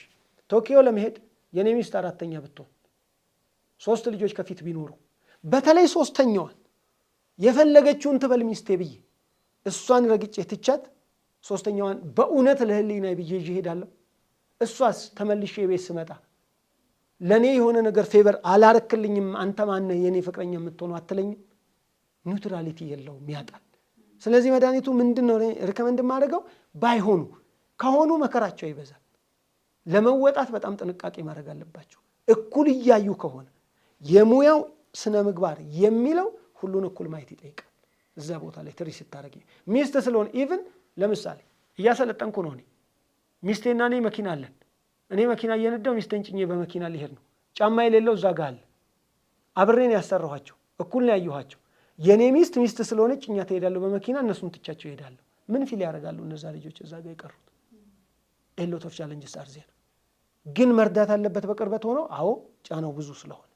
ቶኪዮ ለመሄድ የኔ ሚስት 4ኛ ብትሆን 3 ልጆች ከፊት ቢኖሩ በተለይ 3ኛዋን የፈለገችውን ትበል ሚስቴ ብዬ እሷን ረግጬ ትቻት 3ኛዋን በእውነት ለህሊና ብዬ ይዤ እሄዳለሁ። እሷስ ተመልሼ ቤት ስመጣ ለኔ የሆነ ነገር ፌቨር አላረክልኝም፣ አንተ ማነህ የኔ ፍቅረኛ የምትሆነው አትለኝም? ኒውትራሊቲ የለውም፣ ያጣል። ስለዚህ መድኃኒቱ ምንድነው ሪከመንድ የማደርገው? ባይሆኑ ከሆኑ መከራቸው ይበዛል። ለመወጣት በጣም ጥንቃቄ ማድረግ አለባቸው። እኩል እያዩ ከሆነ የሙያው ስነ ምግባር የሚለው ሁሉን እኩል ማየት ይጠይቃል። እዛ ቦታ ላይ ትሪ ስታረጊ ሚስት ስለሆነ ኢቭን ለምሳሌ እያሰለጠንኩ ነው። እኔ ሚስቴና እኔ መኪና አለን። እኔ መኪና እየነዳው ሚስቴን ጭኜ በመኪና ሊሄድ ነው። ጫማ የሌለው እዛ ጋር አለ። አብሬን ያሰራኋቸው እኩል ነው ያየኋቸው። የኔ ሚስት ስለሆነች እኛ ትሄዳለሁ በመኪና፣ እነሱን ትቻቸው ይሄዳለሁ። ምን ፊል ያደርጋሉ እነዛ ልጆች እዛ ጋር የቀሩት? ኤሎት ኦፍ ቻሌንጅስ አር ዜር። ግን መርዳት አለበት በቅርበት ሆኖ። አዎ ጫናው ብዙ ስለሆነ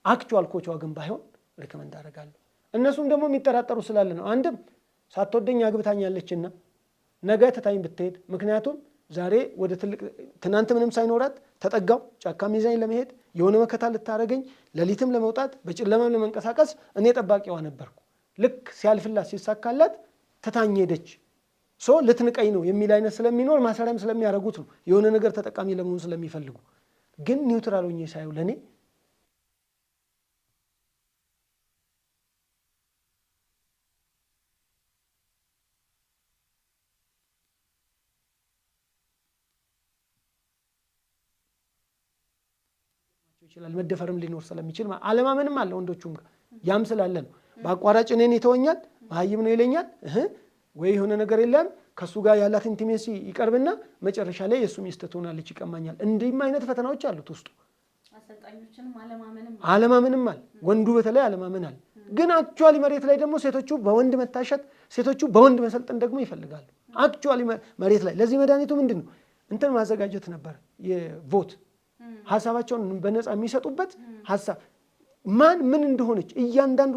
አክቹዋል ኮቿ ግን ባይሆን ሪከመንድ አደርጋለሁ። እነሱም ደግሞ የሚጠራጠሩ ስላለ ነው። አንድም ሳትወደኝ አግብታኛለችና ነገ ትታኝ ብትሄድ፣ ምክንያቱም ዛሬ ወደ ትልቅ ትናንት ምንም ሳይኖራት ተጠጋው ጫካ ሚዛኝ ለመሄድ የሆነ መከታ ልታረገኝ ሌሊትም ለመውጣት በጨለማም ለመንቀሳቀስ እኔ ጠባቂዋ ነበርኩ። ልክ ሲያልፍላት ሲሳካላት ትታኝ ሄደች ሶ ልትንቀኝ ነው የሚል አይነት ስለሚኖር ማሰሪያም ስለሚያረጉት ነው የሆነ ነገር ተጠቃሚ ለመሆን ስለሚፈልጉ ግን ኒውትራል ሆኜ ሳይው ለኔ ይችላል መደፈርም ሊኖር ስለሚችል አለማመንም አለ ወንዶቹም ጋር ያም ስላለ ነው በአቋራጭ እኔን ይተወኛል ማህይም ነው ይለኛል ወይ የሆነ ነገር የለም ከሱ ጋር ያላት ኢንቲሜሲ ይቀርብና መጨረሻ ላይ የሱ ሚስት ትሆናለች ይቀማኛል እንዲህም አይነት ፈተናዎች አሉት ውስጡ አሰልጣኞችንም አለማመንም አለ ወንዱ በተለይ አለማመን አለ ግን አክቹአሊ መሬት ላይ ደግሞ ሴቶቹ በወንድ መታሸት ሴቶቹ በወንድ መሰልጠን ደግሞ ይፈልጋሉ አክቹአሊ መሬት ላይ ለዚህ መድኃኒቱ ምንድነው እንትን ማዘጋጀት ነበር የቮት ሐሳባቸውን በነፃ የሚሰጡበት ሐሳብ ማን ምን እንደሆነች እያንዳንዱ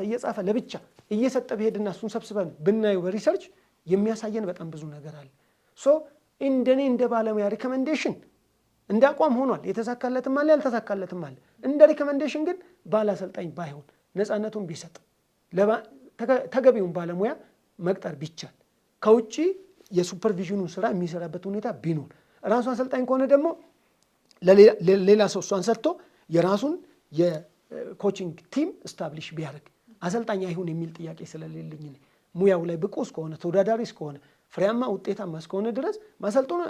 እየጻፈ ለብቻ እየሰጠ በሄድና እሱን ሰብስበን ብናየው በሪሰርች የሚያሳየን በጣም ብዙ ነገር አለ ሶ እንደኔ እንደ ባለሙያ ሪኮመንዴሽን እንደ አቋም ሆኗል የተሳካለትም አለ ያልተሳካለትም አለ እንደ ሪኮመንዴሽን ግን ባላሰልጣኝ ባይሆን ነፃነቱን ቢሰጥ ተገቢውን ባለሙያ መቅጠር ቢቻል ከውጪ የሱፐርቪዥኑን ስራ የሚሰራበት ሁኔታ ቢኖር ራሱ አሰልጣኝ ከሆነ ደግሞ ሌላ ሰው እሷን ሰጥቶ የራሱን የኮቺንግ ቲም ስታብሊሽ ቢያደርግ አሰልጣኝ አይሁን የሚል ጥያቄ ስለሌለኝ ሙያው ላይ ብቁ እስከሆነ ተወዳዳሪ እስከሆነ ፍሬያማ ውጤታማ እስከሆነ ድረስ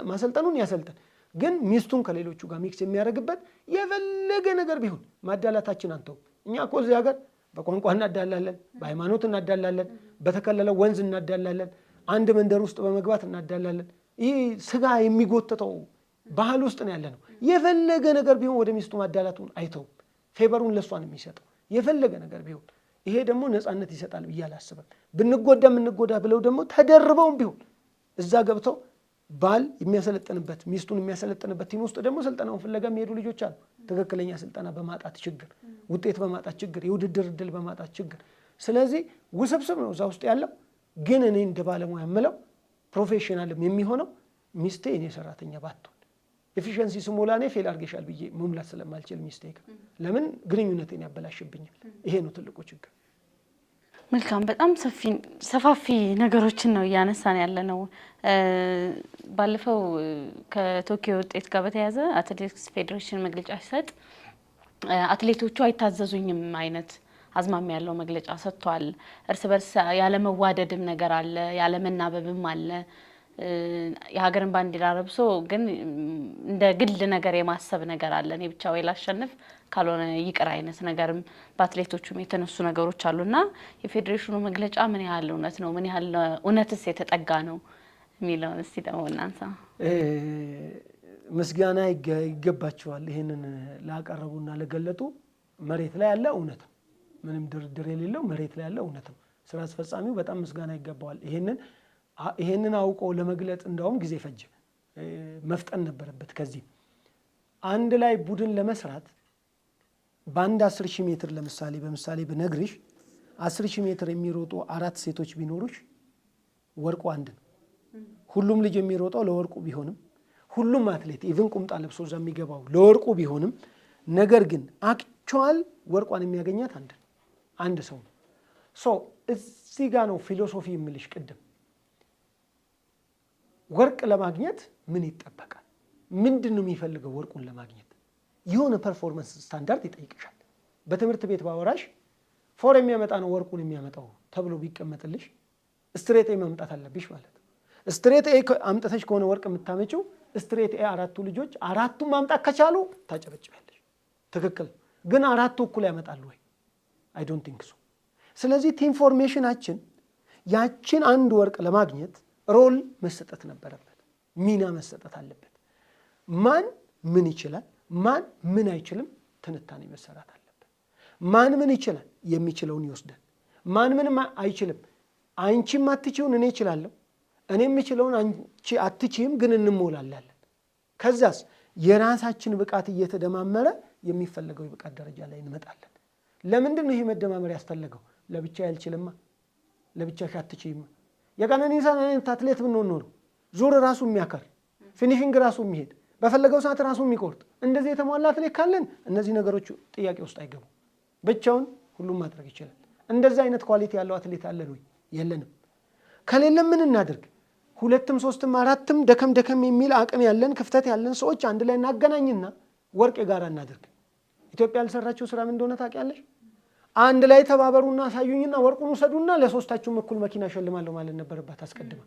ማሰልጠኑን ያሰልጠን ግን ሚስቱን ከሌሎቹ ጋር ሚክስ የሚያደርግበት የፈለገ ነገር ቢሆን ማዳላታችን አንተው እኛ እኮ እዚህ ሀገር በቋንቋ እናዳላለን በሃይማኖት እናዳላለን በተከለለው ወንዝ እናዳላለን አንድ መንደር ውስጥ በመግባት እናዳላለን ይህ ስጋ የሚጎተተው ባህል ውስጥ ነው ያለነው የፈለገ ነገር ቢሆን ወደ ሚስቱ ማዳላቱን አይተው ፌቨሩን ለሷን የሚሰጠው የፈለገ ነገር ቢሆን ይሄ ደግሞ ነፃነት ይሰጣል ብዬ አላስብም ብንጎዳ ብለው ደግሞ ተደርበውም ቢሆን እዛ ገብተው ባል የሚያሰለጥንበት ሚስቱን የሚያሰለጥንበት ቲም ውስጥ ደግሞ ስልጠናውን ፍለጋ የሚሄዱ ልጆች አሉ ትክክለኛ ስልጠና በማጣት ችግር ውጤት በማጣት ችግር የውድድር እድል በማጣት ችግር ስለዚህ ውስብስብ ነው እዛ ውስጥ ያለው ግን እኔ እንደ ባለሙያ የምለው ፕሮፌሽናልም የሚሆነው ሚስቴ እኔ ሰራተኛ ባትሆን ኤፊሽንሲ ስሞላ እኔ ፌል አድርገሻል ብዬ መሙላት ስለማልችል ሚስቴክ ለምን ግንኙነቴን ያበላሽብኛል ይሄ ነው ትልቁ ችግር መልካም በጣም ሰፋፊ ነገሮችን ነው እያነሳን ያለነው ባለፈው ከቶኪዮ ውጤት ጋር በተያያዘ አትሌቲክስ ፌዴሬሽን መግለጫ ሲሰጥ አትሌቶቹ አይታዘዙኝም አይነት አዝማሚያ ያለው መግለጫ ሰጥቷል እርስ በርስ ያለ መዋደድም ነገር አለ ያለ መናበብም አለ የሀገርን ባንዲራ ለብሶ ግን እንደ ግል ነገር የማሰብ ነገር አለ እኔ ብቻ ወይ ላሸንፍ ካልሆነ ይቅር አይነት ነገርም በአትሌቶቹም የተነሱ ነገሮች አሉና የፌዴሬሽኑ መግለጫ ምን ያህል እውነት ነው ምን ያህል እውነትስ የተጠጋ ነው የሚለውን እስቲ ደግሞ እናንሳ ምስጋና ይገባቸዋል ይሄንን ላቀረቡና ለገለጡ መሬት ላይ ያለ እውነት ምንም ድርድር የሌለው መሬት ላይ ያለ እውነት ነው ስራ አስፈጻሚው በጣም ምስጋና ይገባዋል ይሄንን አውቆ ለመግለጥ እንደውም ጊዜ ፈጀ መፍጠን ነበረበት ከዚህ አንድ ላይ ቡድን ለመስራት በአንድ 10,000 ሜትር በምሳሌ ብነግርሽ 10,000 ሜትር የሚሮጡ 4 ሴቶች ቢኖሩሽ ወርቁ አንድ ነው ሁሉም ልጅ የሚሮጠው ለወርቁ ቢሆንም ሁሉም አትሌት ኢቭን ቁምጣ ለብሶ እዛ የሚገባው ለወርቁ ቢሆንም ነገር ግን አክቹዋል ወርቋን የሚያገኛት አንድ ሰው ነው ሶ እዚህ ጋር ነው ፊሎሶፊ የምልሽ ቅድም ወርቅ ለማግኘት ምን ይጠበቃል ምንድነው የሚፈልገው ወርቁን ለማግኘት የሆነ ፐርፎርማንስ ስታንዳርድ ይጠይቅሻል በትምህርት ቤት ባወራሽ ፎር የሚያመጣ ነው ወርቁን የሚያመጣው ተብሎ ቢቀመጥልሽ ስትሬት ኤ ማምጣት አለብሽ ማለት ነው ስትሬት ኤ አምጥተሽ ከሆነ ወርቅ የምታመጪው ስትሬት ኤ አራቱ ልጆች አራቱም ማምጣት ከቻሉ ታጨበጭበልሽ ትክክል ግን አራቱ እኩል ያመጣሉ ወይ አይ ዶንት ቲንክ ሶ ስለዚህ ቲም ፎርሜሽናችን ያችን አንድ ወርቅ ለማግኘት ሮል መሰጠት ነበረበት ሚና መሰጠት አለበት ማን ምን ይችላል ማን ምን አይችልም ትንታኔ መሰራት አለበት ማን ምን ይችላል የሚችለውን ይወስዳል ማን ምን አይችልም አንቺም አትችይውን እኔ እችላለሁ እኔ የምችለውን አንቺ አትችይም ግን እንሞላላለን ከዛስ የራሳችን ብቃት እየተደማመረ የሚፈልገው የብቃት ደረጃ ላይ እንመጣለን ለምንድን ነው ይሄ መደማመር ያስፈልገው ለብቻ ያልችልማ ለብቻሽ አትችይማ የቀነኒሳ አትሌት ብንሆን ኖሮ ዙር ራሱ የሚያከር ፊኒሺንግ ራሱ የሚሄድ በፈለገው ሰዓት ራሱ የሚቆርጥ እንደዚህ የተሟላ አትሌት ካለን እነዚህ ነገሮች ጥያቄ ውስጥ አይገቡ ብቻውን ሁሉም ማድረግ ይችላል እንደዛ አይነት ኳሊቲ ያለው አትሌት አለን ወይ? የለንም። ከሌለም ምን እናድርግ? 2ም 3ም 4ም ደከም የሚል አቅም ያለን ክፍተት ያለን ሰዎች አንድ ላይ እናገናኝና ወርቅ የጋራ እናድርግ። ኢትዮጵያ ያልሰራችው ስራ ምን እንደሆነ ታውቂያለሽ? አንድ ላይ ተባበሩና አሳዩኝና ወርቁን ውሰዱና ለሶስታችሁም እኩል መኪና ሸልማለሁ ማለት ነበረባት አስቀድማ።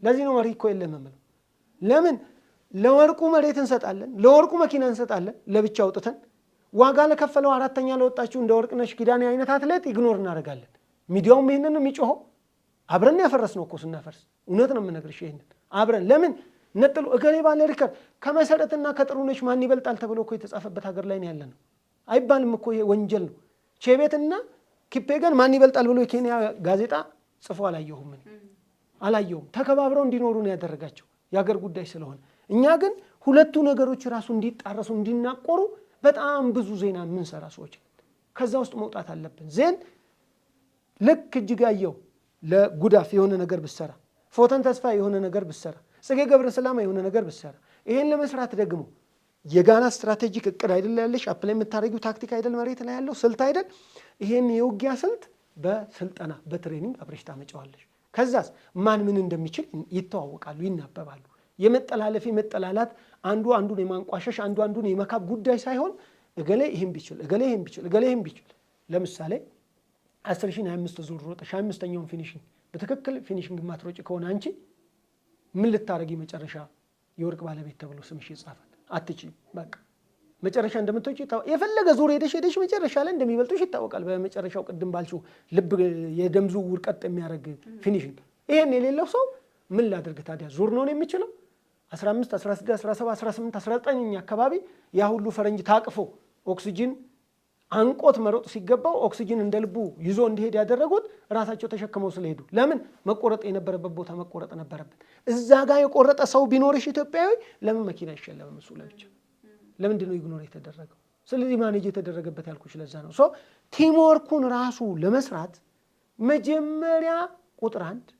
ለዚህ ነው መሪ እኮ የለም የምለው። ለምን ለወርቁ መሬት እንሰጣለን፣ ለወርቁ መኪና እንሰጣለን፣ ለብቻ አውጥተን ዋጋ ለከፈለው 4ኛ ለወጣችሁ እንደ ወርቅነሽ ኪዳኔ አይነት አትሌት ኢግኖር እናደርጋለን። ሚዲያውም ይሄንን የሚጮኸው አብረን ያፈረስ ነው እኮ ስናፈርስ። እውነት ነው የምነግርሽ ይሄንን አብረን ለምን ነጥሎ እገሌ ባለ ሪከርድ ከመሰረትና ከጥሩነሽ ማን ይበልጣል ተብሎ እኮ የተጻፈበት ሀገር ላይ ነው ያለ ነው። አይባልም እኮ ይሄ ወንጀል ነው። ቼቤትና ኪፔገን ማን ይበልጣል ብሎ የኬንያ ጋዜጣ ጽፎ አላየሁም። ተከባብረው እንዲኖሩ ነው ያደረጋቸው የሀገር ጉዳይ ስለሆነ። እኛ ግን ሁለቱ ነገሮች ራሱ እንዲጣረሱ እንዲናቆሩ በጣም ብዙ ዜና የምንሰራ ሰዎች ከዛ ውስጥ መውጣት አለብን። ዜን ልክ እጅጋየሁ ለጉዳፍ የሆነ ነገር ብሰራ፣ ፎተን ተስፋ የሆነ ነገር ብሰራ፣ ጽጌ ገብረ ሰላማ የሆነ ነገር ብሰራ፣ ይሄን ለመስራት ደግሞ የጋና ስትራቴጂክ እቅድ አይደል ያለሽ? አፕላይ የምታደርጊው ታክቲክ አይደል? መሬት ላይ ያለው ስልት አይደል? ይሄን የውጊያ ስልት በስልጠና በትሬኒንግ አብረሽ ታመጫዋለሽ። ከዛስ ማን ምን እንደሚችል ይተዋወቃሉ፣ ይናበባሉ። የመጠላለፍ መጠላላት አንዱ አንዱን የማንቋሸሽ አንዱ አንዱን የመካብ ጉዳይ ሳይሆን እገሌ ይሄን ቢችል እገሌ ይሄን ቢችል እገሌ ይሄን ቢችል። ለምሳሌ 10,025 ዙር ሮጠሽ 25ኛውን ፊኒሽንግ በትክክል ፊኒሽንግ ማትሮጭ ከሆነ አንቺ ምን ልታረጊ መጨረሻ የወርቅ ባለቤት ተብሎ ስምሽ ይጻፋል? አትችይም። በቃ መጨረሻ እንደምትወጪ የፈለገ ዙር ሄደሽ መጨረሻ ላይ እንደሚበልጡሽ ይታወቃል። በመጨረሻው ቅድም ባልሽው ልብ የደም ዝውውር ቀጥ የሚያደርግ ፊኒሽንግ ይሄን የሌለው ሰው ምን ላድርግ ታዲያ? ዙር ነው የሚችለው 15 16 17 18 19ኛ አካባቢ ያ ሁሉ ፈረንጅ ታቅፎ ኦክሲጅን አንቆት መሮጥ ሲገባው ኦክሲጅን እንደ ልቡ ይዞ እንዲሄድ ያደረጉት ራሳቸው ተሸክመው ስለሄዱ። ለምን መቆረጥ የነበረበት ቦታ መቆረጥ ነበረበት። እዛ ጋር የቆረጠ ሰው ቢኖርሽ ኢትዮጵያዊ ለምን መኪና አይሸለምም? እሱ ለብቻ ለምንድን ነው ኢግኖር የተደረገው? ስለዚህ ማኔጅ የተደረገበት ያልኩሽ ለዛ ነው። ሶ ቲምወርኩን ራሱ ለመስራት መጀመሪያ ቁጥር 1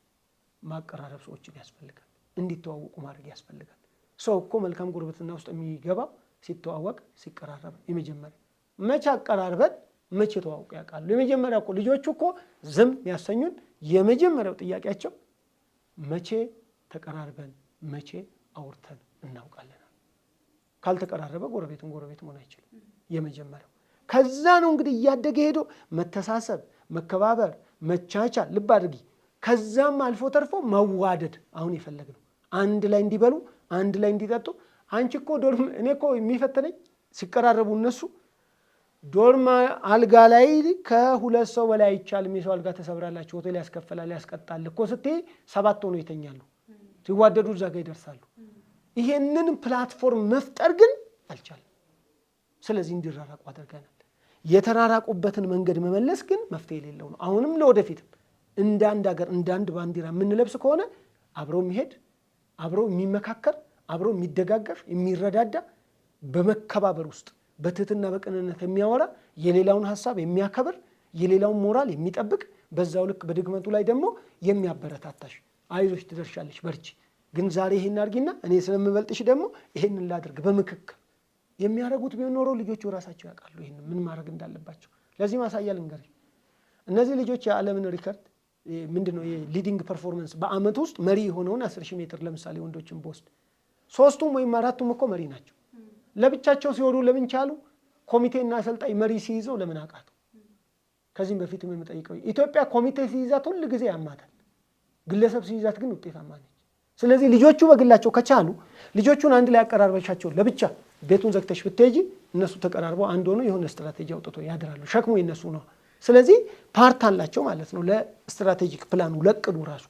ማቀራረብ ሰዎችን ያስፈልጋል። እንዲተዋወቁ ማድረግ ያስፈልጋል። ሰው እኮ መልካም ጉርብትና ውስጥ የሚገባው ሲተዋወቅ ሲቀራረብ። የመጀመሪያ መቼ አቀራርበን መቼ ተዋውቁ ያውቃሉ? የመጀመሪያ እኮ ልጆቹ እኮ ዝም ያሰኙን የመጀመሪያው ጥያቄያቸው መቼ ተቀራርበን መቼ አውርተን እናውቃለን? ካልተቀራረበ ጎረቤት መሆን አይችልም። የመጀመሪያው ከዛ ነው እንግዲህ እያደገ ሄዶ መተሳሰብ፣ መከባበር፣ መቻቻል። ልብ አድርጊ። ከዛም አልፎ ተርፎ መዋደድ። አሁን የፈለግነው አንድ ላይ እንዲበሉ አንድ ላይ እንዲጠጡ። አንቺ እኮ ዶርም እኔ እኮ የሚፈተነኝ ሲቀራረቡ እነሱ ዶርም አልጋ ላይ ከ2 ሰው በላይ አይቻልም። የሰው አልጋ ተሰብራላችሁ፣ ሆቴል ያስከፍላል፣ ያስቀጣል እኮ ስትይ 7 ሆነው ይተኛሉ። ሲዋደዱ እዛ ጋ ይደርሳሉ። ይሄንን ፕላትፎርም መፍጠር ግን አልቻለም። ስለዚህ እንዲራራቁ አድርገናል። የተራራቁበትን መንገድ መመለስ ግን መፍትሄ የሌለው ነው። አሁንም ለወደፊትም እንደ አንድ ሀገር እንደ አንድ ባንዲራ የምንለብስ ከሆነ አብረው የሚሄድ አብረው የሚመካከር አብረው የሚደጋገፍ የሚረዳዳ በመከባበር ውስጥ በትህትና በቅንነት የሚያወራ የሌላውን ሀሳብ የሚያከብር የሌላውን ሞራል የሚጠብቅ በዛው ልክ በድግመቱ ላይ ደግሞ የሚያበረታታሽ አይዞሽ ትደርሻለሽ በርቺ ግን ዛሬ ይሄን አድርጊና እኔ ስለምበልጥሽ ደግሞ ይሄን ላድርግ በምክክር የሚያረጉት ቢሆን ኖሮ ልጆቹ ራሳቸው ያውቃሉ ይሄን ምን ማድረግ እንዳለባቸው። ለዚህ ማሳያ ልንገርሽ። እነዚህ ልጆች የዓለምን ሪከርድ ምንድነው የሊዲንግ ፐርፎርማንስ በአመት ውስጥ መሪ የሆነውን 10,000 ሜትር ለምሳሌ ወንዶችን በወስድ 3ቱም ወይም 4ቱም እኮ መሪ ናቸው። ለብቻቸው ሲወዱ ለምን ቻሉ? ኮሚቴና አሰልጣኝ መሪ ሲይዘው ለምን አቃቱ? ከዚህም በፊት ምን የምጠይቀው ኢትዮጵያ ኮሚቴ ሲይዛት ሁሉ ጊዜ ያማታል፣ ግለሰብ ሲይዛት ግን ውጤታማ ነች። ስለዚህ ልጆቹ በግላቸው ከቻሉ ልጆቹን አንድ ላይ አቀራርበሻቸው ለብቻ ቤቱን ዘግተሽ ብትሄጂ እነሱ ተቀራርበው አንድ ሆነው የሆነ ስትራቴጂ አውጥቶ ያድራሉ። ሸክሙ የነሱ ነው። ስለዚህ ፓርት አላቸው ማለት ነው ለስትራቴጂክ ፕላኑ ለቅዱ ራሱ።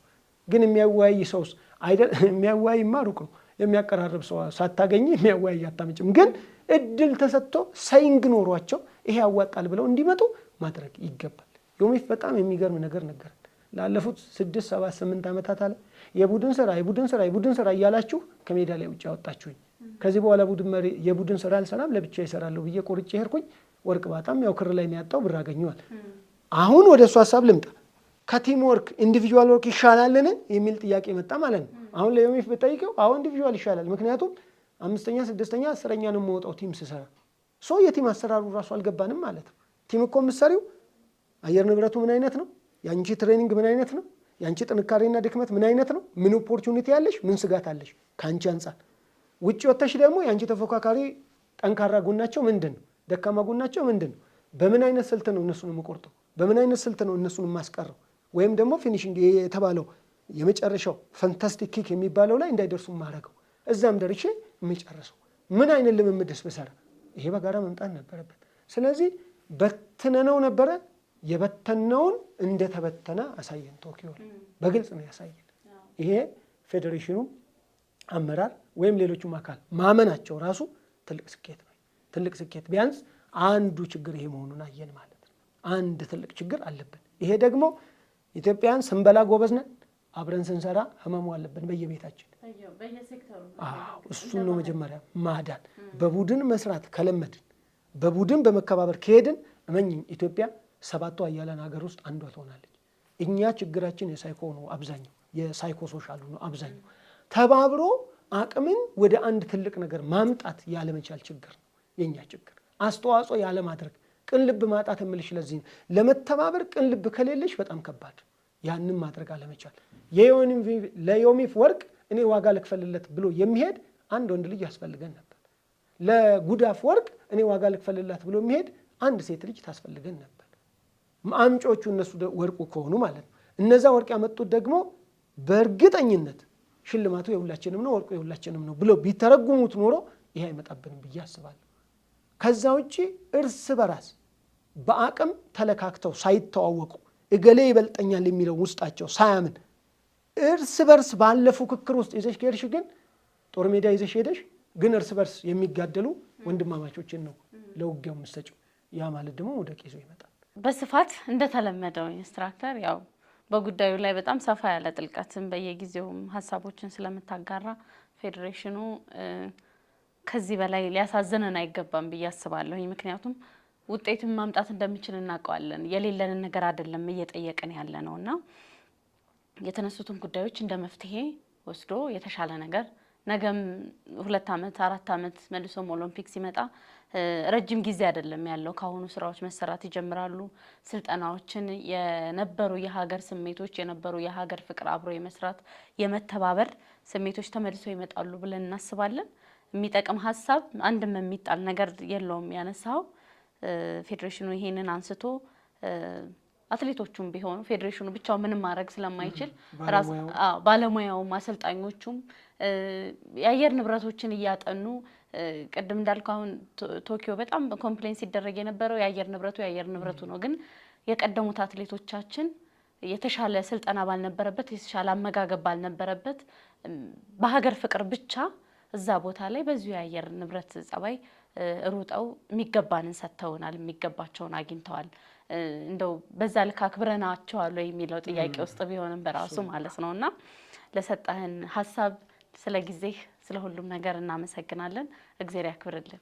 ግን የሚያወያይ ሰውስ አይደል? የሚያወያይማ ሩቅ ነው። የሚያቀራርብ ሰው ሳታገኝ የሚያወያይ አታመጭም። ግን እድል ተሰጥቶ ሳይንግ ኖሯቸው ይሄ ያዋጣል ብለው እንዲመጡ ማድረግ ይገባል። ዮሚፍ በጣም የሚገርም ነገር ነገረን። ላለፉት 6 7 8 ዓመታት አለ የቡድን ስራ እያላችሁ ከሜዳ ላይ ውጭ አወጣችሁኝ። ከዚህ በኋላ የቡድን ስራ አልሰራም ለብቻ ይሰራለሁ ብዬ ቆርጬ ሄድኩኝ። ወርቅ ባጣም ያው ክር ላይ ነው ያጣው፣ ብር አገኘዋል። አሁን ወደ እሱ ሀሳብ ልምጣ። ከቲም ወርክ ኢንዲቪጁዋል ወርክ ይሻላልን የሚል ጥያቄ መጣ ማለት ነው። አሁን ለዮሚፍ ብጠይቀው አሁን ኢንዲቪጁዋል ይሻላል፣ ምክንያቱም 5ኛ 6ኛ 10ኛ ነው የምወጣው ቲም ስሰራ። የቲም አሰራሩ ራሱ አልገባንም ማለት ነው። ቲም እኮ የምትሰሪው አየር ንብረቱ ምን አይነት ነው? ያንቺ ትሬኒንግ ምን አይነት ነው? ያንቺ ጥንካሬና ድክመት ምን አይነት ነው? ምን ኦፖርቹኒቲ ያለሽ፣ ምን ስጋት አለሽ ካንቺ አንፃር። ውጪ ወጥተሽ ደግሞ ያንቺ ተፎካካሪ ጠንካራ ጎናቸው ምንድን ነው? ደካማ ጎናቸው ምንድን ነው? በምን አይነት ስልት ነው እነሱን የምቆርጠው? በምን አይነት ስልት ነው እነሱን የማስቀረው? ወይም ደግሞ ፊኒሽንግ የተባለው የመጨረሻው ፈንታስቲክ ኪክ የሚባለው ላይ እንዳይደርሱ ማድረገው፣ እዛም ደርሼ የሚጨርሰው ምን አይነት ልምምድስ ብሰራ? ይሄ በጋራ መምጣት ነበረበት። ስለዚህ በትነነው ነበረ። የበተነውን እንደተበተነ አሳየን። ቶኪዮ በግልጽ ነው ያሳየን። ይሄ ፌዴሬሽኑ አመራር ወይም ሌሎቹም አካል ማመናቸው ራሱ ትልቅ ስኬት ነው። ትልቅ ስኬት ቢያንስ አንዱ ችግር ይሄ መሆኑን አየን ማለት ነው። አንድ ትልቅ ችግር አለብን። ይሄ ደግሞ ኢትዮጵያን ስንበላ ጎበዝ ነን፣ አብረን ስንሰራ ህመሙ አለብን በየቤታችን። እሱን ነው መጀመሪያ ማዳን። በቡድን መስራት ከለመድን፣ በቡድን በመከባበር ከሄድን እመኝኝ ኢትዮጵያ 7ቱ ኃያላን ሀገር ውስጥ አንዷ ትሆናለች። እኛ ችግራችን የሳይኮ ነው አብዛኛው፣ የሳይኮ ሶሻሉ ነው አብዛኛው። ተባብሮ አቅምን ወደ አንድ ትልቅ ነገር ማምጣት ያለመቻል ችግር ነው የኛ ችግር። አስተዋጽኦ ያለማድረግ፣ ቅን ልብ ማጣት የምልሽ ለዚህ ነው። ለመተባበር ቅን ልብ ከሌለሽ በጣም ከባድ፣ ያንን ማድረግ አለመቻል። ለዮሚፍ ወርቅ እኔ ዋጋ ልክፈልለት ብሎ የሚሄድ አንድ ወንድ ልጅ ያስፈልገን ነበር። ለጉዳፍ ወርቅ እኔ ዋጋ ልክፈልላት ብሎ የሚሄድ አንድ ሴት ልጅ ታስፈልገን ነበር። አምጮቹ እነሱ ወርቁ ከሆኑ ማለት ነው። እነዛ ወርቅ ያመጡት ደግሞ በእርግጠኝነት ሽልማቱ የሁላችንም ነው፣ ወርቁ የሁላችንም ነው ብለው ቢተረጉሙት ኖሮ ይሄ አይመጣብንም ብዬ አስባለሁ። ከዛ ውጪ እርስ በራስ በአቅም ተለካክተው ሳይተዋወቁ እገሌ ይበልጠኛል የሚለው ውስጣቸው ሳያምን እርስ በርስ ባለ ፉክክር ውስጥ ይዘሽ ከሄድሽ ግን ጦር ሜዳ ይዘሽ ሄደሽ ግን እርስ በርስ የሚጋደሉ ወንድማማቾችን ነው ለውጊያው የምትሰጪው። ያ ማለት ደግሞ ወደ ቄዞ ይመጣል። በስፋት እንደተለመደው ኢንስትራክተር ያው በጉዳዩ ላይ በጣም ሰፋ ያለ ጥልቀትን በየጊዜውም ሀሳቦችን ስለምታጋራ ፌዴሬሽኑ ከዚህ በላይ ሊያሳዝነን አይገባም ብዬ አስባለሁ። ምክንያቱም ውጤትን ማምጣት እንደምችል እናውቀዋለን። የሌለንን ነገር አይደለም እየጠየቅን ያለ ነው እና የተነሱትን ጉዳዮች እንደ መፍትሄ ወስዶ የተሻለ ነገር ነገም 2 ዓመት 4 ዓመት መልሶም ኦሎምፒክ ሲመጣ ረጅም ጊዜ አይደለም ያለው። ካሁኑ ስራዎች መሰራት ይጀምራሉ። ስልጠናዎችን፣ የነበሩ የሀገር ስሜቶች፣ የነበሩ የሀገር ፍቅር፣ አብሮ የመስራት የመተባበር ስሜቶች ተመልሶ ይመጣሉ ብለን እናስባለን። የሚጠቅም ሀሳብ አንድም የሚጣል ነገር የለውም ያነሳው ፌዴሬሽኑ ይሄንን አንስቶ አትሌቶቹም ቢሆኑ ፌዴሬሽኑ ብቻው ምንም ማድረግ ስለማይችል ባለሙያውም አሰልጣኞቹም የአየር ንብረቶችን እያጠኑ ቅድም እንዳልኩ አሁን ቶኪዮ በጣም ኮምፕሌን ሲደረግ የነበረው የአየር ንብረቱ ነው። ግን የቀደሙት አትሌቶቻችን የተሻለ ስልጠና ባልነበረበት፣ የተሻለ አመጋገብ ባልነበረበት በሀገር ፍቅር ብቻ እዛ ቦታ ላይ በዚሁ የአየር ንብረት ጸባይ ሩጠው የሚገባንን ሰጥተውናል፣ የሚገባቸውን አግኝተዋል። እንደው በዛ ልክ አክብረናቸዋል የሚለው ጥያቄ ውስጥ ቢሆንም በራሱ ማለት ነውና ለሰጠህን ሀሳብ፣ ስለ ጊዜህ፣ ስለ ሁሉም ነገር እናመሰግናለን። እግዚአብሔር ያክብርልን።